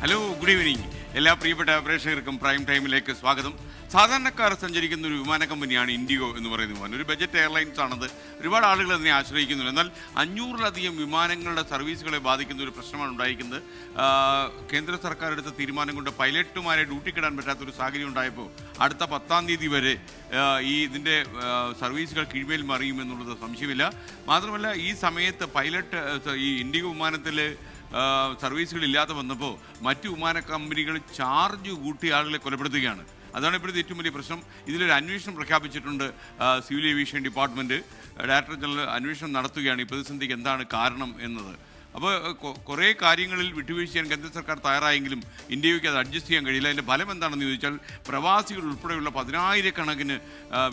Hello, good evening. എല്ലാ പ്രിയപ്പെട്ട പ്രേക്ഷകർക്കും പ്രൈം ടൈമിലേക്ക് സ്വാഗതം. സാധാരണക്കാർ സഞ്ചരിക്കുന്ന ഒരു വിമാന കമ്പനിയാണ് ഇൻഡിഗോ എന്ന് പറയുന്ന വിമാനം. ഒരു ബജറ്റ് എയർലൈൻസ് ആണത്. ഒരുപാട് ആളുകൾ അതിനെ ആശ്രയിക്കുന്നുണ്ട്. എന്നാൽ 500-ലധികം വിമാനങ്ങളുടെ സർവീസുകളെ ബാധിക്കുന്ന ഒരു പ്രശ്നമാണ് ഉണ്ടായിരിക്കുന്നത്. കേന്ദ്ര സർക്കാർ എടുത്ത തീരുമാനം കൊണ്ട് പൈലറ്റുമാരെ ഡ്യൂട്ടിക്കിടാൻ പറ്റാത്തൊരു സാഹചര്യം ഉണ്ടായപ്പോൾ അടുത്ത 10-ാം തീയതി വരെ ഇതിൻ്റെ സർവീസുകൾ കീഴ്മേൽ മറിയുമെന്നുള്ളത് സംശയമില്ല. മാത്രമല്ല, ഈ സമയത്ത് ഈ ഇൻഡിഗോ വിമാനത്തിൽ സർവീസുകളില്ലാതെ വന്നപ്പോൾ മറ്റു വിമാന കമ്പനികൾ ചാർജ് കൂട്ടി ആളുകളെ കൊലപ്പെടുത്തുകയാണ്. അതാണ് ഇപ്പോഴത്തെ ഏറ്റവും വലിയ പ്രശ്നം. ഇതിലൊരു അന്വേഷണം പ്രഖ്യാപിച്ചിട്ടുണ്ട് civil aviation department. Director general അന്വേഷണം നടത്തുകയാണ് ഈ പ്രതിസന്ധിക്ക് എന്താണ് കാരണം എന്നത്. അപ്പോൾ കുറേ കാര്യങ്ങളിൽ വിട്ടുവീഴ്ച ചെയ്യാൻ കേന്ദ്ര സർക്കാർ തയ്യാറായെങ്കിലും ഇന്ത്യയ്ക്ക് അത് അഡ്ജസ്റ്റ് ചെയ്യാൻ കഴിയില്ല. അതിൻ്റെ ഫലം എന്താണെന്ന് ചോദിച്ചാൽ പ്രവാസികൾ ഉൾപ്പെടെയുള്ള 10,000-കണക്കിന്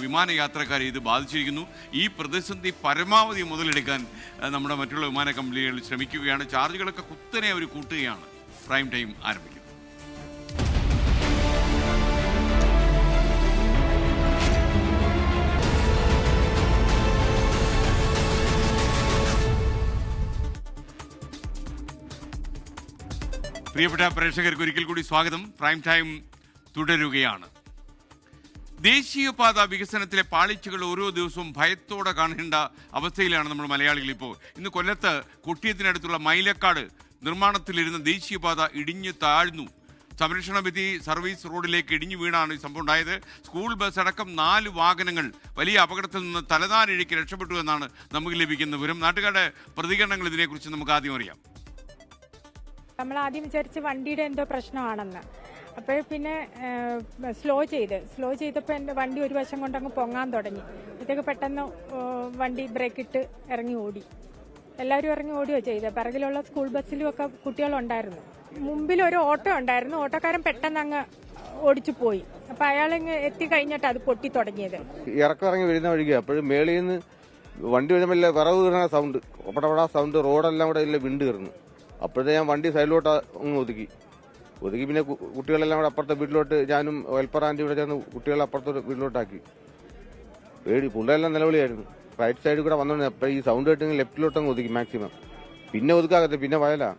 വിമാനയാത്രക്കാരെ ഇത് ബാധിച്ചിരിക്കുന്നു. ഈ പ്രതിസന്ധി പരമാവധി മുതലെടുക്കാൻ നമ്മുടെ മറ്റുള്ള വിമാന കമ്പനികൾ ശ്രമിക്കുകയാണ്. ചാർജുകളൊക്കെ കുത്തനെ അവർ കൂട്ടുകയാണ്. പ്രൈം ടൈം ആരംഭിക്കും. പ്രിയപ്പെട്ട പ്രേക്ഷകർക്ക് ഒരിക്കൽ കൂടി സ്വാഗതം. പ്രൈം ടൈം തുടരുകയാണ്. ദേശീയപാത വികസനത്തിലെ പാളിച്ചകൾ ഓരോ ദിവസവും ഭയത്തോടെ കാണേണ്ട അവസ്ഥയിലാണ് നമ്മൾ മലയാളികൾ ഇപ്പോൾ. ഇന്ന് കൊല്ലത്ത് കൊട്ടിയത്തിനടുത്തുള്ള മൈലക്കാട് നിർമ്മാണത്തിലിരുന്ന ദേശീയപാത ഇടിഞ്ഞു താഴ്ന്നു. സംരക്ഷണ ഭിത്തി സർവീസ് റോഡിലേക്ക് ഇടിഞ്ഞു വീണാണ് ഈ സംഭവം ഉണ്ടായത്. സ്കൂൾ ബസ് അടക്കം 4 വാഹനങ്ങൾ വലിയ അപകടത്തിൽ നിന്ന് തലനാരിഴയ്ക്ക് രക്ഷപ്പെട്ടു എന്നാണ് നമുക്ക് ലഭിക്കുന്ന വിവരം. നാട്ടുകാരുടെ പ്രതികരണങ്ങൾ ഇതിനെക്കുറിച്ച് നമുക്ക് ആദ്യം അറിയാം. നമ്മൾ ആദ്യം വിചാരിച്ച് വണ്ടിയുടെ എന്തോ പ്രശ്നമാണെന്ന്. അപ്പോൾ പിന്നെ സ്ലോ ചെയ്തപ്പോൾ എൻ്റെ വണ്ടി ഒരു വശം കൊണ്ടങ്ങ് പൊങ്ങാൻ തുടങ്ങി. അപ്പോഴത്തേക്ക് പെട്ടെന്ന് വണ്ടി ബ്രേക്കിട്ട് ഇറങ്ങി ഓടി. എല്ലാവരും ഇറങ്ങി ഓടുകയോ ചെയ്തത്. പിറകിലുള്ള സ്കൂൾ ബസ്സിലും ഒക്കെ കുട്ടികളുണ്ടായിരുന്നു. മുമ്പിൽ ഒരു ഓട്ടോ ഉണ്ടായിരുന്നു. ഓട്ടോക്കാരൻ പെട്ടെന്ന് അങ്ങ് ഓടിച്ചു പോയി. അപ്പം അയാളിങ്ങ് എത്തിക്കഴിഞ്ഞിട്ട് അത് പൊട്ടി തുടങ്ങിയത്. ഇറങ്ങി വരുന്ന വഴിക്ക് അപ്പോഴും മേളിൽ നിന്ന് വണ്ടി വരുമ്പോൾ വിറവ് കയറുന്ന സൗണ്ട്, ഒപ്പടപടാ സൗണ്ട്, റോഡെല്ലാം കൂടെ ഇല്ല വിണ്ട് കയറുന്നു. അപ്പോഴത്തെ ഞാൻ വണ്ടി സൈഡിലോട്ട് ഒന്ന് ഒതുക്കി. പിന്നെ കുട്ടികളെല്ലാം കൂടെ അപ്പുറത്തെ വീട്ടിലോട്ട്, ഞാനും ഹെൽപ്പർ ആൻറ്റി ഇവിടെ ചേർന്ന് കുട്ടികളെ അപ്പുറത്തെ വീട്ടിലോട്ടാക്കി. പേടി, പിള്ളേരെല്ലാം നിലവിളിയായിരുന്നു. റൈറ്റ് സൈഡിൽ കൂടെ വന്നോണ്ട് അപ്പം ഈ സൗണ്ട് കേട്ടെങ്കിൽ ലെഫ്റ്റിലോട്ടങ്ങ് ഒതുക്കി മാക്സിമം. പിന്നെ ഒതുക്കാകത്തെ, പിന്നെ വയലാ.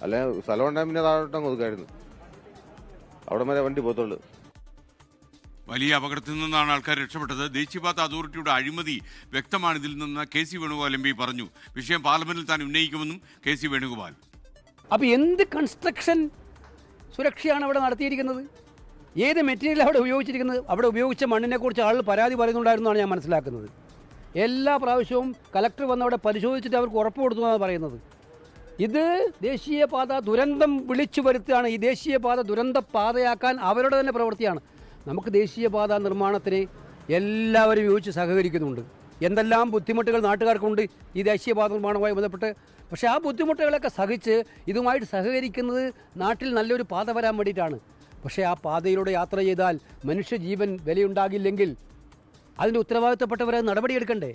അല്ലെ സ്ഥലം ഉണ്ടാകും പിന്നെ താഴോട്ടങ്ങ് ഒതുക്കായിരുന്നു. അവിടെ വരെ വണ്ടി പോത്തുള്ളൂ. വലിയ അപകടത്തിൽ നിന്നാണ് ആൾക്കാർ രക്ഷപ്പെട്ടത്. ദേശീയപാത അതോറിറ്റിയുടെ അഴിമതി വ്യക്തമാണ് ഇതിൽ നിന്ന് KC വേണുഗോപാൽ MP പറഞ്ഞു. വിഷയം പാർലമെന്റിൽ താൻ ഉന്നയിക്കുമെന്നും KC വേണുഗോപാൽ. അപ്പോൾ എന്ത് കൺസ്ട്രക്ഷൻ സുരക്ഷയാണ് അവിടെ നടത്തിയിരിക്കുന്നത്? ഏത് മെറ്റീരിയൽ അവിടെ ഉപയോഗിച്ചിരിക്കുന്നത്? അവിടെ ഉപയോഗിച്ച മണ്ണിനെക്കുറിച്ച് ആളുകൾ പരാതി പറയുന്നുണ്ടായിരുന്നാണ് ഞാൻ മനസ്സിലാക്കുന്നത്. എല്ലാ പ്രാവശ്യവും കലക്ടർ വന്ന് അവിടെ പരിശോധിച്ചിട്ട് അവർക്ക് ഉറപ്പ് കൊടുത്തു എന്നാണ് പറയുന്നത്. ഇത് ദേശീയപാത ദുരന്തം വിളിച്ചു വരുത്തുകയാണ്. ഈ ദേശീയപാത ദുരന്ത പാതയാക്കാൻ അവരുടെ തന്നെ പ്രവൃത്തിയാണ്. നമുക്ക് ദേശീയപാത നിർമ്മാണത്തിന് എല്ലാവരും യോജിച്ച് സഹകരിക്കുന്നുണ്ട്. എന്തെല്ലാം ബുദ്ധിമുട്ടുകൾ നാട്ടുകാർക്കുണ്ട് ഈ ദേശീയപാത നിർമ്മാണവുമായി ബന്ധപ്പെട്ട്. പക്ഷേ ആ ബുദ്ധിമുട്ടുകളൊക്കെ സഹിച്ച് ഇതുമായിട്ട് സഹകരിക്കുന്നത് നാട്ടിൽ നല്ലൊരു പാത വരാൻ വേണ്ടിയിട്ടാണ്. പക്ഷേ ആ പാതയിലൂടെ യാത്ര ചെയ്താൽ മനുഷ്യജീവൻ വിലയുണ്ടാകില്ലെങ്കിൽ അതിൻ്റെ ഉത്തരവാദിത്തപ്പെട്ടവരെ നടപടിയെടുക്കണ്ടേ?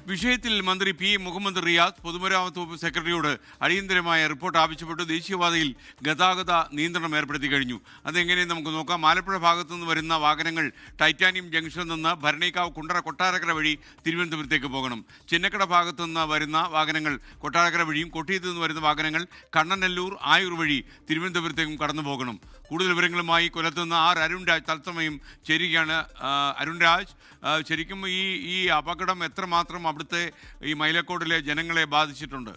വിഷയത്തിൽ മന്ത്രി P. മുഹമ്മദ് റിയാസ് പൊതുമരാമത്ത് വകുപ്പ് സെക്രട്ടറിയോട് അടിയന്തരമായ റിപ്പോർട്ട് ആവശ്യപ്പെട്ടു. ദേശീയപാതയിൽ ഗതാഗത നിയന്ത്രണം ഏർപ്പെടുത്തി കഴിഞ്ഞു. അതെങ്ങനെയെന്ന് നമുക്ക് നോക്കാം. ആലപ്പുഴ ഭാഗത്തു നിന്ന് വരുന്ന വാഹനങ്ങൾ ടൈറ്റാനിയം ജംഗ്ഷനിൽ നിന്ന് ഭരണിക്കാവ് കുണ്ടറ കൊട്ടാരക്കര വഴി തിരുവനന്തപുരത്തേക്ക് പോകണം. ചിന്നക്കട ഭാഗത്തു നിന്ന് വരുന്ന വാഹനങ്ങൾ കൊട്ടാരക്കര വഴിയും കോട്ടയത്ത് നിന്ന് വരുന്ന വാഹനങ്ങൾ കണ്ണനല്ലൂർ ആയൂർ വഴി തിരുവനന്തപുരത്തേക്കും കടന്നു പോകണം. കൂടുതൽ വിവരങ്ങളുമായി കൊല്ലത്ത് നിന്ന് അരുൺ രാജ് തത്സമയം ചേരുകയാണ്. അരുൺ രാജ്, ശരിക്കും ഈ അപകടം എത്രമാത്രം അവിടുത്തെ ഈ മൈലക്കോടിലെ ജനങ്ങളെ ബാധിച്ചിട്ടുണ്ട്?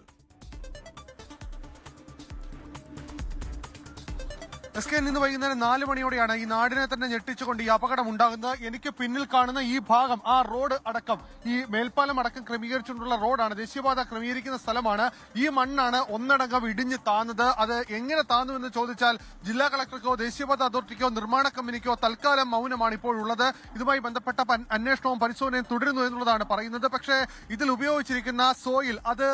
ഇന്ന് വൈകുന്നേരം 4 മണിയോടെയാണ് ഈ നാടിനെ തന്നെ ഞെട്ടിച്ചുകൊണ്ട് ഈ അപകടം ഉണ്ടാകുന്നത്. എനിക്ക് പിന്നിൽ കാണുന്ന ഈ ഭാഗം, ആ റോഡ് അടക്കം, ഈ മേൽപ്പാലം അടക്കം ക്രമീകരിച്ചുകൊണ്ടുള്ള റോഡാണ്. ദേശീയപാത ക്രമീകരിക്കുന്ന സ്ഥലമാണ്. ഈ മണ്ണാണ് ഒന്നടങ്കം ഇടിഞ്ഞ് താന്നത്. അത് എങ്ങനെ താന്നു എന്ന് ചോദിച്ചാൽ ജില്ലാ കളക്ടർക്കോ ദേശീയപാത അതോറിറ്റിക്കോ നിർമ്മാണ കമ്പനിക്കോ തൽക്കാലം മൗനമാണ് ഇപ്പോൾ ഉള്ളത്. ഇതുമായി ബന്ധപ്പെട്ട അന്വേഷണവും പരിശോധനയും തുടരുന്നു എന്നുള്ളതാണ് പറയുന്നത്. പക്ഷേ ഇതിൽ ഉപയോഗിച്ചിരിക്കുന്ന സോയിൽ, അത്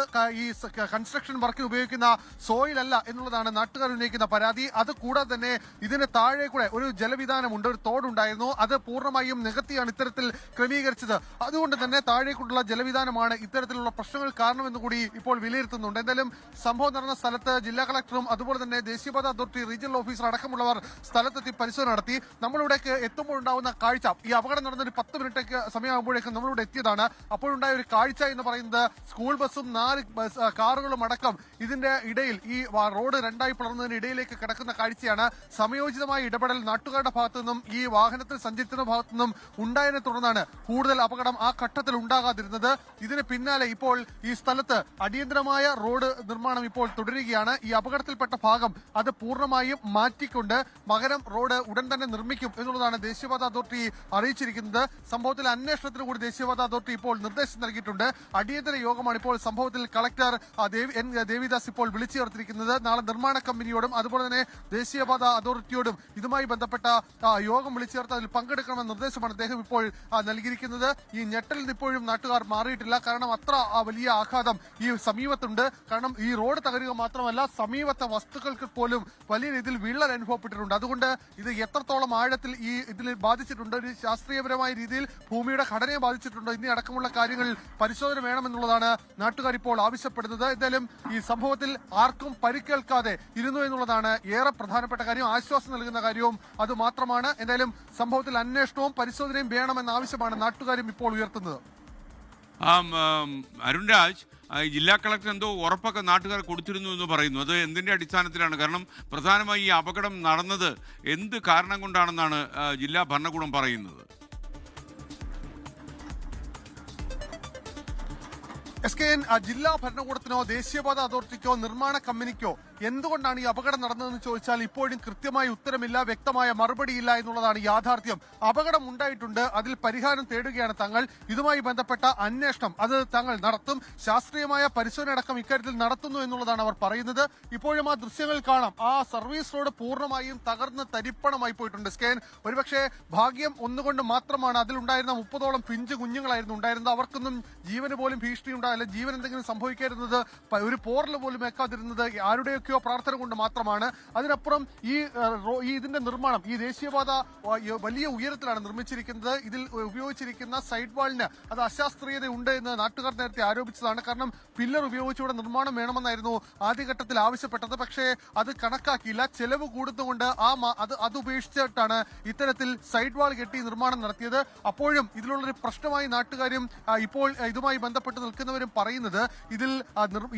ഈ കൺസ്ട്രക്ഷൻ വർക്കിന് ഉപയോഗിക്കുന്ന സോയിൽ അല്ല എന്നുള്ളതാണ് നാട്ടുകാർ ഉന്നയിക്കുന്ന പരാതി. അത് കൂടാതെ തന്നെ ഇതിന് താഴെ കൂടെ ഒരു ജലവിധാനമുണ്ട്, ഒരു തോടുണ്ടായിരുന്നു. അത് പൂർണ്ണമായും നികത്തിയാണ് ഇത്തരത്തിൽ ക്രമീകരിച്ചത്. അതുകൊണ്ട് തന്നെ താഴേക്കുള്ള ജലവിധാനമാണ് ഇത്തരത്തിലുള്ള പ്രശ്നങ്ങൾ കാരണമെന്ന് കൂടി ഇപ്പോൾ വിലയിരുത്തുന്നുണ്ട്. എന്തായാലും സംഭവം നടന്ന സ്ഥലത്ത് ജില്ലാ കളക്ടറും അതുപോലെ തന്നെ ദേശീയപാത അതോറിറ്റി റീജിയണൽ ഓഫീസർ അടക്കമുള്ളവർ സ്ഥലത്തെത്തി പരിശോധന നടത്തി. നമ്മളിവിടേക്ക് എത്തുമ്പോഴുണ്ടാവുന്ന കാഴ്ച, ഈ അപകടം നടന്ന ഒരു 10 മിനിറ്റ് സമയമാകുമ്പോഴേക്കും നമ്മളിവിടെ എത്തിയതാണ്. അപ്പോഴുണ്ടായ ഒരു കാഴ്ച എന്ന് പറയുന്നത് സ്കൂൾ ബസ്സും 4 കാറുകളും അടക്കം ഇതിന്റെ ഇടയിൽ, ഈ റോഡ് രണ്ടായി പിളർന്നതിന് ഇടയിലേക്ക് കിടക്കുന്ന കാഴ്ചയാണ്. സമയോചിതമായ ഇടപെടൽ നാട്ടുകാരുടെ ഭാഗത്തു നിന്നും ഈ വാഹനത്തിൽ സഞ്ചരിക്കുന്ന ഭാഗത്തു നിന്നും ഉണ്ടായതിനെ തുടർന്നാണ് കൂടുതൽ അപകടം ആ ഘട്ടത്തിൽ ഉണ്ടാകാതിരുന്നത്. ഇതിന് പിന്നാലെ ഇപ്പോൾ ഈ സ്ഥലത്ത് അടിയന്തരമായ റോഡ് നിർമ്മാണം ഇപ്പോൾ തുടരുകയാണ്. ഈ അപകടത്തിൽപ്പെട്ട ഭാഗം അത് പൂർണ്ണമായും മാറ്റിക്കൊണ്ട് പകരം റോഡ് ഉടൻ തന്നെ നിർമ്മിക്കും എന്നുള്ളതാണ് ദേശീയപാത അതോറിറ്റി അറിയിച്ചിരിക്കുന്നത്. സംഭവത്തിൽ അന്വേഷണത്തിന് കൂടി ദേശീയപാത അതോറിറ്റി ഇപ്പോൾ നിർദ്ദേശം നൽകിയിട്ടുണ്ട്. അടിയന്തര യോഗമാണ് ഇപ്പോൾ സംഭവത്തിൽ കളക്ടർ ദേവിദാസ് ഇപ്പോൾ വിളിച്ചു ചേർത്തിരിക്കുന്നത്. നാളെ നിർമ്മാണ കമ്പനിയോടും അതുപോലെ തന്നെ ദേശീയപാത അതോറിറ്റിയോടും ഇതുമായി ബന്ധപ്പെട്ട യോഗം വിളിച്ചു ചേർത്ത് അതിൽ പങ്കെടുക്കണമെന്ന നിർദ്ദേശമാണ് അദ്ദേഹം ഇപ്പോൾ നൽകിയിരിക്കുന്നത്. ഈ ഞെട്ടലിൽ നിന്ന് ഇപ്പോഴും നാട്ടുകാർ മാറിയിട്ടില്ല. കാരണം അത്ര വലിയ ആഘാതം ഈ സമീപത്തുണ്ട്. കാരണം ഈ റോഡ് തകരുക മാത്രമല്ല, സമീപത്തെ വസ്തുക്കൾക്ക് പോലും വലിയ രീതിയിൽ വിള്ളൽ അനുഭവപ്പെട്ടിട്ടുണ്ട്. അതുകൊണ്ട് ഇത് എത്രത്തോളം ആഴത്തിൽ ഇതിൽ ബാധിച്ചിട്ടുണ്ട്, ഒരു ശാസ്ത്രീയപരമായ രീതിയിൽ ഭൂമിയുടെ ഘടനയെ ബാധിച്ചിട്ടുണ്ടോ എന്നീ അടക്കമുള്ള കാര്യങ്ങളിൽ പരിശോധന വേണമെന്നുള്ളതാണ് നാട്ടുകാർ ഇപ്പോൾ ആവശ്യപ്പെടുന്നത്. എന്തായാലും ഈ സംഭവത്തിൽ ആർക്കും പരിക്കേൽക്കാതെ ഇരുന്നു എന്നുള്ളതാണ് ഏറെ പ്രധാനപ്പെട്ട കാര്യം. ആശ്വാസം നൽകുന്ന കാര്യവും അത് മാത്രമാണ്. എന്തായാലും സംഭവത്തിൽ അന്വേഷണവും പരിശോധനയും വേണമെന്ന ആവശ്യമാണ് നാട്ടുകാരും ഇപ്പോൾ ഉയർത്തുന്നത്. അരുൺ രാജ്, ജില്ലാ കളക്ടർ എന്തോ ഉറപ്പൊക്കെ നാട്ടുകാർ കൊടുത്തിരുന്നു എന്ന് പറയുന്നു. അത് എന്തിന്റെ അടിസ്ഥാനത്തിലാണ്? കാരണം പ്രധാനമായി ഈ അപകടം നടന്നത് എന്ത് കാരണം കൊണ്ടാണെന്നാണ് ജില്ലാ ഭരണകൂടം പറയുന്നത്. SKN ജില്ലാ ഭരണകൂടത്തിനോ ദേശീയപാത അതോറിറ്റിക്കോ നിർമ്മാണ കമ്പനിക്കോ എന്തുകൊണ്ടാണ് ഈ അപകടം നടന്നതെന്ന് ചോദിച്ചാൽ ഇപ്പോഴും കൃത്യമായ ഉത്തരമില്ല, വ്യക്തമായ മറുപടിയില്ല എന്നുള്ളതാണ് യാഥാർത്ഥ്യം. അപകടം ഉണ്ടായിട്ടുണ്ട്, അതിൽ പരിഹാരം തേടുകയാണ് തങ്ങൾ. ഇതുമായി ബന്ധപ്പെട്ട അന്വേഷണം അത് തങ്ങൾ നടത്തും. ശാസ്ത്രീയമായ പരിശോധന അടക്കം ഇക്കാര്യത്തിൽ നടത്തുന്നു എന്നുള്ളതാണ് അവർ പറയുന്നത്. ഇപ്പോഴും ആ ദൃശ്യങ്ങൾ കാണാം. ആ സർവീസ് റോഡ് പൂർണ്ണമായും തകർന്ന് തരിപ്പണമായി പോയിട്ടുണ്ട്. SKN ഒരുപക്ഷെ ഭാഗ്യം ഒന്നുകൊണ്ട് മാത്രമാണ് അതിലുണ്ടായിരുന്ന 30ഓളം പിഞ്ച് കുഞ്ഞുങ്ങളായിരുന്നു ഉണ്ടായിരുന്നത്. അവർക്കൊന്നും ജീവന് പോലും ഭീഷണി ഉണ്ടായില്ല. ജീവൻ എന്തെങ്കിലും സംഭവിക്കരുന്നത്, ഒരു പോറൽ പോലും ഏക്കാതിരുന്നത് ആരുടെയൊക്കെ പ്രാർത്ഥന കൊണ്ട് മാത്രമാണ്. അതിനപ്പുറം ഇതിന്റെ നിർമ്മാണം, ഈ ദേശീയപാത വലിയ ഉയരത്തിലാണ് നിർമ്മിച്ചിരിക്കുന്നത്. ഇതിൽ ഉപയോഗിച്ചിരിക്കുന്ന സൈഡ് വാളിന് അത് അശാസ്ത്രീയത ഉണ്ട് എന്ന് നാട്ടുകാർ നേരത്തെ ആരോപിച്ചതാണ്. കാരണം പില്ലർ ഉപയോഗിച്ചുകൂടെ നിർമ്മാണം വേണമെന്നായിരുന്നു ആദ്യഘട്ടത്തിൽ ആവശ്യപ്പെട്ടത്. പക്ഷേ അത് കണക്കാക്കിയില്ല. ചെലവ് കൂടുന്നതുകൊണ്ട് അത് ഉപേക്ഷിച്ചിട്ടാണ് ഇത്തരത്തിൽ സൈഡ് വാൾ കെട്ടി നിർമ്മാണം നടത്തിയത്. അപ്പോഴും ഇതിലുള്ളൊരു പ്രശ്നമായി നാട്ടുകാരും ഇപ്പോൾ ഇതുമായി ബന്ധപ്പെട്ട് നിൽക്കുന്നവരും പറയുന്നത് ഇതിൽ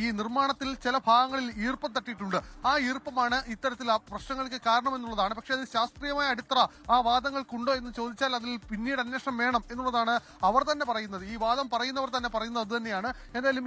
ഈ നിർമ്മാണത്തിൽ ചില ഭാഗങ്ങളിൽ ഈർപ്പം തട്ടിയിട്ടുണ്ട്. ആ ഈർപ്പമാണ് ഇത്തരത്തിൽ ആ പ്രശ്നങ്ങൾക്ക് കാരണമെന്നുള്ളതാണ്. പക്ഷേ അത് ശാസ്ത്രീയമായ അടിത്തറ ആ വാദങ്ങൾക്കുണ്ടോ എന്ന് ചോദിച്ചാൽ അതിൽ പിന്നീട് അന്വേഷണം വേണം എന്നുള്ളതാണ് അവർ തന്നെ പറയുന്നത്. ഈ വാദം പറയുന്നവർ തന്നെ പറയുന്നത് അത് തന്നെയാണ്. എന്തായാലും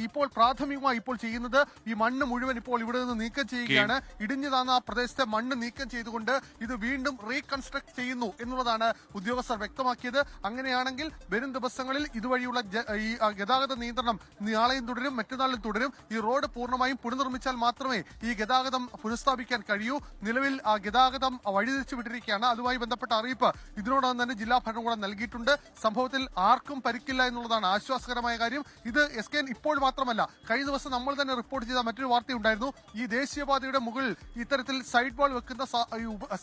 ഇപ്പോൾ പ്രാഥമികമായി ഇപ്പോൾ ചെയ്യുന്നത് ഈ മണ്ണ് മുഴുവൻ ഇപ്പോൾ ഇവിടെ നിന്ന് നീക്കം ചെയ്യുകയാണ്. ഇടിഞ്ഞു താന്ന ആ പ്രദേശത്തെ മണ്ണ് നീക്കം ചെയ്തുകൊണ്ട് ഇത് വീണ്ടും റീകൺസ്ട്രക്ട് ചെയ്യുന്നു എന്നുള്ളതാണ് ഉദ്യോഗസ്ഥർ വ്യക്തമാക്കിയത്. അങ്ങനെയാണെങ്കിൽ വരും ദിവസങ്ങളിൽ ഇതുവഴിയുള്ള ഈ ഗതാഗത നിയന്ത്രണം നാളെയും തുടരും, മറ്റന്നാളും തുടരും. ഈ റോഡ് പൂർണ്ണമായും പുനർനിർമ്മിച്ചാൽ മാത്രമേ ഈ ഗതാഗതം പുനഃസ്ഥാപിക്കാൻ കഴിയൂ. നിലവിൽ ആ ഗതാഗതം വഴിതിരിച്ചു വിട്ടിരിക്കുകയാണ്. അതുമായി ബന്ധപ്പെട്ട അറിയിപ്പ് ഇതിനോടകം തന്നെ ജില്ലാ ഭരണകൂടം നൽകിയിട്ടുണ്ട്. സംഭവത്തിൽ ആർക്കും പരിക്കില്ല എന്നുള്ളതാണ് ആശ്വാസകരമായ കാര്യം. ഇത് SKN ഇപ്പോൾ മാത്രമല്ല, കഴിഞ്ഞ ദിവസം നമ്മൾ തന്നെ റിപ്പോർട്ട് ചെയ്ത മറ്റൊരു വാർത്തയുണ്ടായിരുന്നു. ഈ ദേശീയപാതയുടെ മുകളിൽ ഇത്തരത്തിൽ സൈഡ് വാൾ വെക്കുന്ന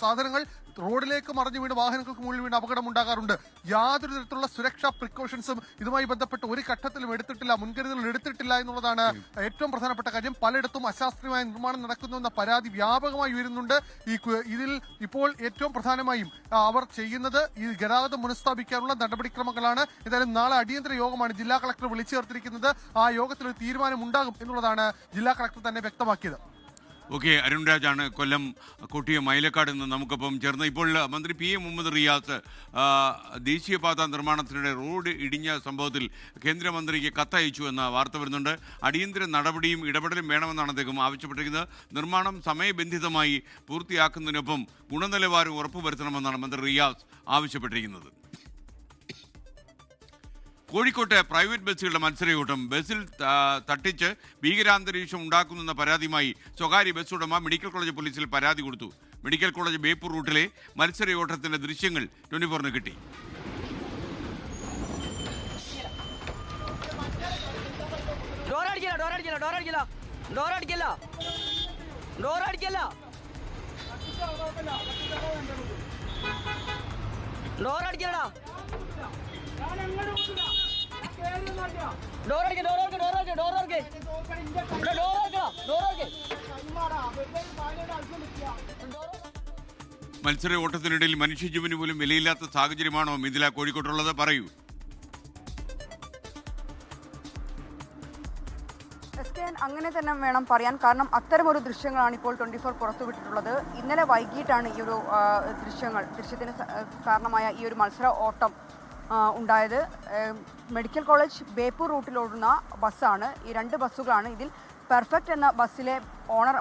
സാധനങ്ങൾ റോഡിലേക്ക് മറിഞ്ഞു വീണ് വാഹനങ്ങൾക്ക് മുകളിൽ വീണ് അപകടം ഉണ്ടാകാറുണ്ട്. യാതൊരു തരത്തിലുള്ള സുരക്ഷാ പ്രിക്കോഷൻസും ഇതുമായി ബന്ധപ്പെട്ട് ഒരു ഘട്ടത്തിലും എടുത്തിട്ടില്ല, മുൻകരുതലുകൾ എടുത്തിട്ടില്ല എന്നുള്ളതാണ് ഏറ്റവും പ്രധാനപ്പെട്ട കാര്യം. പലയിടത്തും അശാസ്ത്രീയമായ നിർമ്മാണം നടക്കുന്നു എന്ന പരാതി വ്യാപകമായി ഉയരുന്നുണ്ട്. ഇതിൽ ഇപ്പോൾ ഏറ്റവും പ്രധാനമായും അവർ ചെയ്യുന്നത് ഈ ഗതാഗതം പുനഃസ്ഥാപിക്കാനുള്ള നടപടിക്രമങ്ങളാണ്. ഏതായാലും നാളെ അടിയന്തര യോഗമാണ് ജില്ലാ കളക്ടർ വിളിച്ചു ചേർത്തിരിക്കുന്നത്. ആ യോഗത്തിൽ ഒരു തീരുമാനം ഉണ്ടാകും എന്നുള്ളതാണ് ജില്ലാ കളക്ടർ തന്നെ വ്യക്തമാക്കിയത്. ഓക്കെ, അരുൺ രാജാണ് കൊല്ലം കൊട്ടിയം മൈലക്കാട് നിന്ന് നമുക്കൊപ്പം ചേർന്ന്. ഇപ്പോൾ മന്ത്രി PA മുഹമ്മദ് റിയാസ് ദേശീയപാത നിർമ്മാണത്തിനിടെ റോഡ് ഇടിഞ്ഞ സംഭവത്തിൽ കേന്ദ്രമന്ത്രിക്ക് കത്തയച്ചു എന്ന വാർത്ത വരുന്നുണ്ട്. അടിയന്തര നടപടിയും ഇടപെടലും വേണമെന്നാണ് അദ്ദേഹം ആവശ്യപ്പെട്ടിരിക്കുന്നത്. നിർമ്മാണം സമയബന്ധിതമായി പൂർത്തിയാക്കുന്നതിനൊപ്പം ഗുണനിലവാരം ഉറപ്പുവരുത്തണമെന്നാണ് മന്ത്രി റിയാസ് ആവശ്യപ്പെട്ടിരിക്കുന്നത്. കോഴിക്കോട്ടെ പ്രൈവറ്റ് ബസ്സുകളുടെ മത്സരയോട്ടം, ബസ്സിൽ തട്ടിച്ച് ഭീകരാന്തരീക്ഷം ഉണ്ടാക്കുന്നെന്ന പരാതിയുമായി സ്വകാര്യ ബസ് ഉടമ മെഡിക്കൽ കോളേജ് പോലീസിൽ പരാതി കൊടുത്തു. മെഡിക്കൽ കോളേജ് ബേപ്പൂർ റൂട്ടിലെ മത്സരയോട്ടത്തിന്റെ ദൃശ്യങ്ങൾ 24-ന് കിട്ടി. ഡോർ അടിക്കടാ, മത്സര ഓട്ടത്തിനിടയിൽ മനുഷ്യജീവന് പോലും വിലയില്ലാത്ത സാഹചര്യമാണോ മിഥില കോഴിക്കോട്ടുള്ളത്? പറയൂ. അങ്ങനെ തന്നെ വേണം പറയാൻ. കാരണം അത്തരമൊരു ദൃശ്യങ്ങളാണ് ഇപ്പോൾ 24 പുറത്തുവിട്ടിട്ടുള്ളത്. ഇന്നലെ വൈകിട്ടാണ് ഈ ഒരു ദൃശ്യത്തിന് കാരണമായ ഈ ഒരു മത്സര ഓട്ടം ഉണ്ടായത്. മെഡിക്കൽ കോളേജ് ബേപ്പൂർ റൂട്ടിലോടുന്ന ബസ്സാണ്. ഈ 2 ബസ്സുകളാണ്. ഇതിൽ പെർഫെക്റ്റ് എന്ന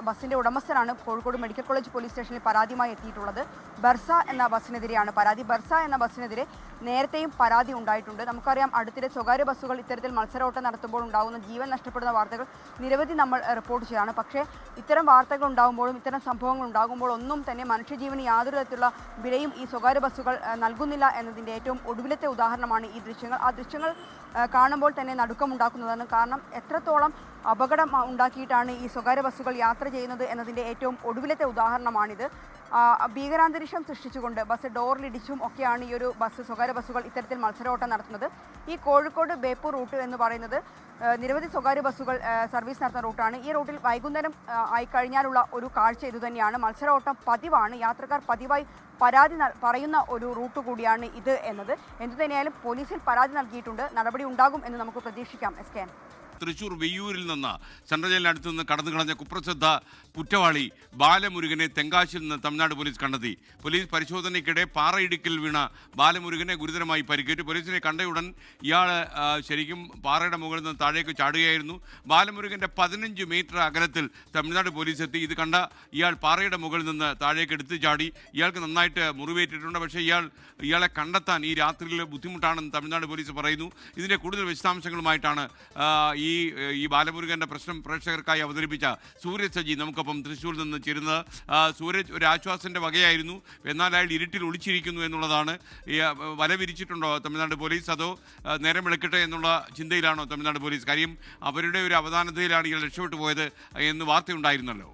ബസ്സിന്റെ ഉടമസ്ഥനാണ് കോഴിക്കോട് മെഡിക്കൽ കോളേജ് പോലീസ് സ്റ്റേഷനിൽ പരാതിയുമായി എത്തിയിട്ടുള്ളത്. ബർസ എന്ന ബസ്സിനെതിരെയാണ് പരാതി. ബർസ എന്ന ബസ്സിനെതിരെ നേരത്തെയും പരാതി ഉണ്ടായിട്ടുണ്ട്. നമുക്കറിയാം, അടുത്തിടെ സ്വകാര്യ ബസ്സുകൾ ഇത്തരത്തിൽ മത്സരോട്ടം നടത്തുമ്പോൾ ഉണ്ടാകുന്ന ജീവൻ നഷ്ടപ്പെടുന്ന വാർത്തകൾ നിരവധി നമ്മൾ റിപ്പോർട്ട് ചെയ്തതാണ്. പക്ഷേ ഇത്തരം വാർത്തകൾ ഉണ്ടാകുമ്പോഴും ഇത്തരം സംഭവങ്ങൾ ഉണ്ടാകുമ്പോൾ ഒന്നും തന്നെ മനുഷ്യജീവന് യാതൊരു തരത്തിലുള്ള വിലയും ഈ സ്വകാര്യ ബസ്സുകൾ നൽകുന്നില്ല എന്നതിൻ്റെ ഏറ്റവും ഒടുവിലത്തെ ഉദാഹരണമാണ് ഈ ദൃശ്യങ്ങൾ. ആ ദൃശ്യങ്ങൾ കാണുമ്പോൾ തന്നെ നടുക്കമുണ്ടാക്കുന്നതാണ്. കാരണം എത്രത്തോളം അപകടം ഉണ്ടാക്കിയിട്ടാണ് ഈ സ്വകാര്യ ബസ്സുകൾ യാത്ര ചെയ്യുന്നത് എന്നതിൻ്റെ ഏറ്റവും ഒടുവിലത്തെ ഉദാഹരണമാണിത്. ഭീകരാന്തരീക്ഷം സൃഷ്ടിച്ചുകൊണ്ട് ബസ് ഡോറിലിടിച്ചും ഒക്കെയാണ് ഈ ഒരു സ്വകാര്യ ബസ്സുകൾ ഇത്തരത്തിൽ മത്സരോട്ടം നടത്തുന്നത്. ഈ കോഴിക്കോട് ബേപ്പൂർ റൂട്ട് എന്ന് പറയുന്നത് നിരവധി സ്വകാര്യ ബസ്സുകൾ സർവീസ് നടത്തുന്ന റൂട്ടാണ്. ഈ റൂട്ടിൽ വൈകുന്നേരം ആയിക്കഴിഞ്ഞാലുള്ള ഒരു കാഴ്ച ഇതുതന്നെയാണ്. മത്സരോട്ടം പതിവാണ്. യാത്രക്കാർ പതിവായി പരാതി പറയുന്ന ഒരു റൂട്ട് കൂടിയാണ് ഇത് എന്നത്. എന്തുതന്നെയായാലും പോലീസിൽ പരാതി നൽകിയിട്ടുണ്ട്. നടപടി ഉണ്ടാകും എന്ന് നമുക്ക് പ്രതീക്ഷിക്കാം. SKN. തൃശൂർ വെയ്യൂരിൽ നിന്ന് സെൻട്രൽ ജയിലിനടുത്ത് നിന്ന് കടന്നു കളഞ്ഞ കുപ്രസിദ്ധ കുറ്റവാളി ബാലമുരുകനെ തെങ്കാശിയിൽ നിന്ന് തമിഴ്നാട് പോലീസ് കണ്ടെത്തി. പോലീസ് പരിശോധനയ്ക്കിടെ പാറയിടുക്കിൽ വീണ ബാലമുരുകനെ ഗുരുതരമായി പരിക്കേറ്റു. പോലീസിനെ കണ്ടയുടൻ ഇയാൾ ശരിക്കും പാറയുടെ മുകളിൽ നിന്ന് താഴേക്ക് ചാടുകയായിരുന്നു. ബാലമുരുകൻ്റെ 15 മീറ്റർ അകലത്തിൽ തമിഴ്നാട് പോലീസ് എത്തി. ഇത് കണ്ട ഇയാൾ പാറയുടെ മുകളിൽ നിന്ന് താഴേക്ക് എടുത്ത് ചാടി. ഇയാൾക്ക് നന്നായിട്ട് മുറിവേറ്റിട്ടുണ്ട്. പക്ഷേ ഇയാളെ കണ്ടെത്താൻ ഈ രാത്രിയിൽ ബുദ്ധിമുട്ടാണെന്ന് തമിഴ്നാട് പോലീസ് പറയുന്നു. ഇതിൻ്റെ കൂടുതൽ വിശദാംശങ്ങളുമായിട്ടാണ് ഈ ബാലമുരുകൻ്റെ പ്രശ്നം പ്രേക്ഷകർക്കായി അവതരിപ്പിച്ച സൂരജ് സജി നമുക്കൊപ്പം തൃശ്ശൂരിൽ നിന്ന് ചേരുന്നത്. സൂരജ് ഒരു ആശ്വാസത്തിൻ്റെ വകയായിരുന്നു, എന്നാൽ അയാൾ ഇരുട്ടിൽ ഒളിച്ചിരിക്കുന്നു എന്നുള്ളതാണ്. വല വിരിച്ചിട്ടുണ്ടോ തമിഴ്നാട് പോലീസ്, അതോ നേരം വെളുക്കട്ടെ എന്നുള്ള ചിന്തയിലാണോ തമിഴ്നാട് പോലീസ്? കാര്യം അവരുടെ ഒരു അവധാനതയിലാണ് ഇയാൾ രക്ഷപ്പെട്ടു പോയത് എന്ന് വാർത്തയുണ്ടായിരുന്നല്ലോ.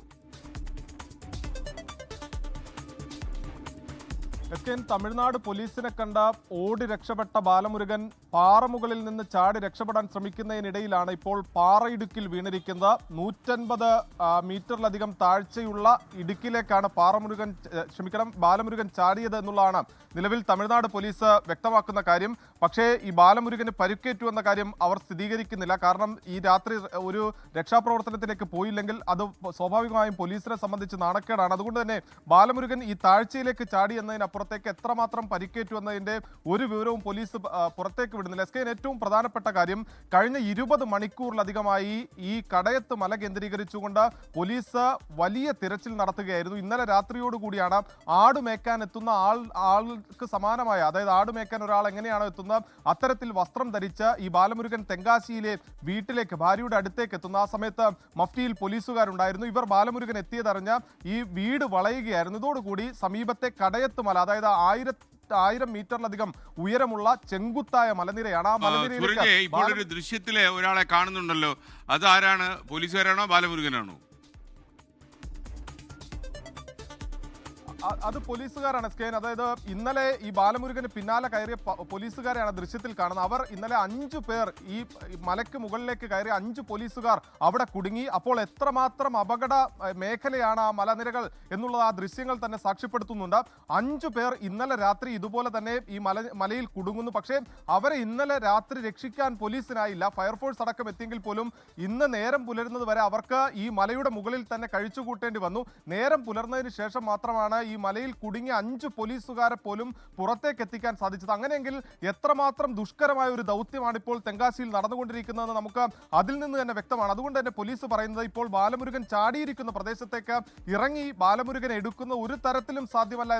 തമിഴ്നാട് പോലീസിനെ കണ്ട ഓടി രക്ഷപ്പെട്ട ബാലമുരുകൻ പാറമുകളിൽ നിന്ന് ചാടി രക്ഷപ്പെടാൻ ശ്രമിക്കുന്നതിനിടയിലാണ് ഇപ്പോൾ പാറയിടുക്കിൽ വീണിരിക്കുന്നത്. 150 മീറ്ററിലധികം താഴ്ചയുള്ള ഇടുക്കിലേക്കാണ് ബാലമുരുകൻ ചാടിയത് എന്നുള്ളതാണ് നിലവിൽ തമിഴ്നാട് പോലീസ് വ്യക്തമാക്കുന്ന കാര്യം. പക്ഷേ ഈ ബാലമുരുകന് പരിക്കേറ്റു എന്ന കാര്യം അവർ സ്ഥിരീകരിക്കുന്നില്ല. കാരണം ഈ രാത്രി ഒരു രക്ഷാപ്രവർത്തനത്തിലേക്ക് പോയില്ലെങ്കിൽ അത് സ്വാഭാവികമായും പോലീസിനെ സംബന്ധിച്ച് നാണക്കേടാണ്. അതുകൊണ്ട് തന്നെ ബാലമുരുകൻ ഈ താഴ്ചയിലേക്ക് ചാടി എന്നതിനപ്പുറത്തേക്ക് എത്രമാത്രം പരിക്കേറ്റു എന്നതിൻ്റെ ഒരു വിവരവും പോലീസ് പുറത്തേക്ക് വിടുന്നില്ല. SKN ഏറ്റവും പ്രധാനപ്പെട്ട കാര്യം, കഴിഞ്ഞ 20 മണിക്കൂറിലധികമായി ഈ കടയത്ത് മല കേന്ദ്രീകരിച്ചുകൊണ്ട് പോലീസ് വലിയ തിരച്ചിൽ നടത്തുകയായിരുന്നു. ഇന്നലെ രാത്രിയോടുകൂടിയാണ് ആടുമേക്കാൻ എത്തുന്ന ആൾക്ക് സമാനമായ, അതായത് ആടുമേക്കാൻ ഒരാൾ എങ്ങനെയാണോ എത്തുന്നത് അത്തരത്തിൽ വസ്ത്രം ധരിച്ച് ഈ ബാലമുരുകൻ തെങ്കാശിയിലെ വീട്ടിലേക്ക് ഭാര്യയുടെ അടുത്തേക്ക് എത്തുന്ന ആ സമയത്ത് മഫ്റ്റിയിൽ പോലീസുകാരുണ്ടായിരുന്നു. ഇവർ ബാലമുരുകൻ എത്തിയതറിഞ്ഞ് ഈ വീട് വളയുകയായിരുന്നു. ഇതോടുകൂടി സമീപത്തെ കടയത്ത് മല, അതായത് 1000 മീറ്ററിലധികം ഉയരമുള്ള ചെങ്കുത്തായ മലനിരയാണ്. ആ മലനിരയിലേക്ക് ഇപ്പോൾ ഒരു ദൃശ്യത്തിലെ ഒരാളെ കാണുന്നുണ്ടല്ലോ, അത് ആരാണ്? പോലീസുകാരാണോ ബാലമുരുകനാണോ? അത് പോലീസുകാരാണ് SKN. അതായത് ഇന്നലെ ഈ ബാലമുരുകന് പിന്നാലെ കയറിയ പോലീസുകാരെയാണ് ദൃശ്യത്തിൽ കാണുന്നത്. അവർ ഇന്നലെ 5 പേർ ഈ മലയ്ക്ക് മുകളിലേക്ക് കയറി 5 പോലീസുകാർ അവിടെ കുടുങ്ങി. അപ്പോൾ എത്രമാത്രം അപകട മേഖലയാണ് ആ മലനിരകൾ എന്നുള്ളത് ആ ദൃശ്യങ്ങൾ തന്നെ സാക്ഷ്യപ്പെടുത്തുന്നുണ്ട്. 5 പേർ ഇന്നലെ രാത്രി ഇതുപോലെ തന്നെ ഈ മലയിൽ കുടുങ്ങുന്നു. പക്ഷേ അവരെ ഇന്നലെ രാത്രി രക്ഷിക്കാൻ പോലീസിനായില്ല. ഫയർഫോഴ്സ് അടക്കം എത്തിയെങ്കിൽ പോലും ഇന്ന് നേരം പുലരുന്നത് വരെ അവർക്ക് ഈ മലയുടെ മുകളിൽ തന്നെ കഴിച്ചുകൂട്ടേണ്ടി വന്നു. നേരം പുലർന്നതിന് ശേഷം മാത്രമാണ് ഈ മലയിൽ കുടുങ്ങിയ 5 പോലീസുകാരെ പോലും പുറത്തേക്ക് എത്തിക്കാൻ സാധിച്ചത്. അങ്ങനെയെങ്കിൽ എത്രമാത്രം ദുഷ്കരമായ ഒരു ദൗത്യമാണ് ഇപ്പോൾ തെങ്കാശിയിൽ നടന്നുകൊണ്ടിരിക്കുന്നതെന്ന് നമുക്ക് അതിൽ നിന്ന് തന്നെ വ്യക്തമാണ്. അതുകൊണ്ട് തന്നെ പോലീസ് പറയുന്നത് ഇപ്പോൾ ബാലമുരുകൻ ചാടിയിരിക്കുന്ന പ്രദേശത്തേക്ക് ഇറങ്ങി ബാലമുരുകനെ എടുക്കുന്ന ഒരു തരത്തിലും സാധ്യമല്ല